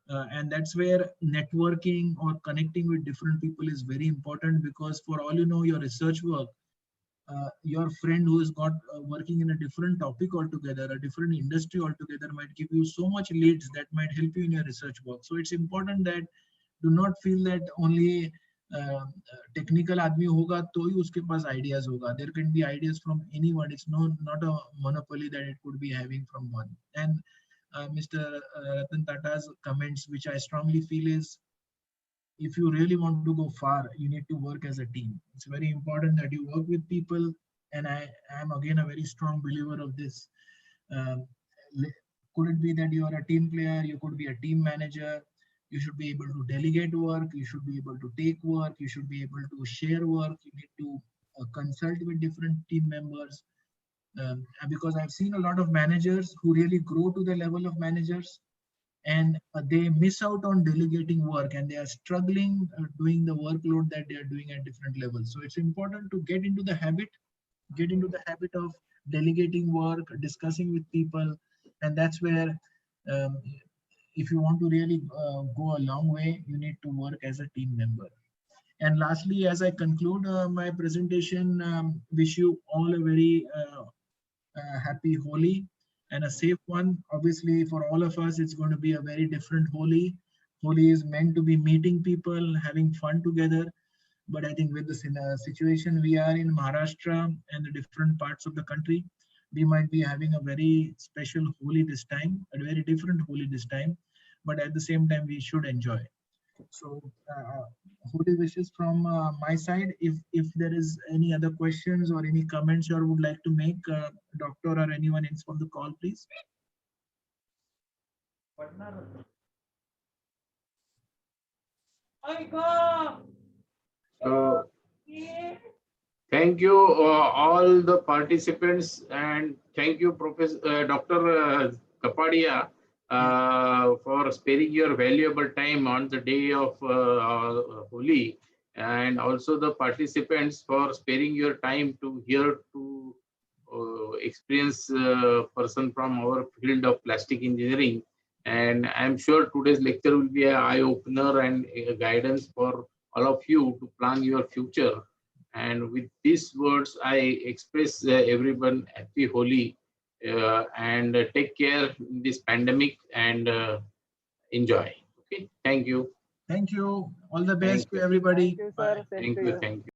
And that's where networking or connecting with different people is very important, because for all you know, your research work, your friend who is got working in a different topic altogether, a different industry altogether, might give you so much leads that might help you in your research work. So it's important that do not feel that only technical आदमी होगा तो ही उसके पास ideas होगा. There can be ideas from anyone. It's not a monopoly that it could be having from one. And Mr. Ratan Tata's comments, which I strongly feel is, if you really want to go far, you need to work as a team. It's very important that you work with people. And I am again a very strong believer of this. Could it be that you are a team player? You could be a team manager. You should be able to delegate work. You should be able to take work. You should be able to share work. You need to consult with different team members. Because I've seen a lot of managers who really grow to the level of managers, and they miss out on delegating work, and they are struggling doing the workload that they are doing at different levels. So it's important to get into the habit of delegating work, discussing with people. And that's where, if you want to really go a long way, you need to work as a team member. And lastly, as I conclude my presentation, wish you all a very happy Holi and a safe one. Obviously, for all of us, it's going to be a very different Holi. Holi is meant to be meeting people, having fun together. But I think with the situation we are in Maharashtra and the different parts of the country, we might be having a very special Holi this time, a very different Holi this time. But at the same time, we should enjoy. So Holi wishes from my side. If there is any other questions or any comments you would like to make, doctor or anyone else from the call, please. So, thank you all the participants, and thank you Professor Dr. Kapadia for sparing your valuable time on the day of Holi, and also the participants for sparing your time to hear to experience person from our field of plastic engineering. And I'm sure today's lecture will be an eye-opener and a guidance for all of you to plan your future. And with these words, I express everyone happy Holi and take care in this pandemic and enjoy. Okay, thank you. Thank you. All the best to everybody. Thank you, Bye. sir. Same Thank to you. you. Thank you.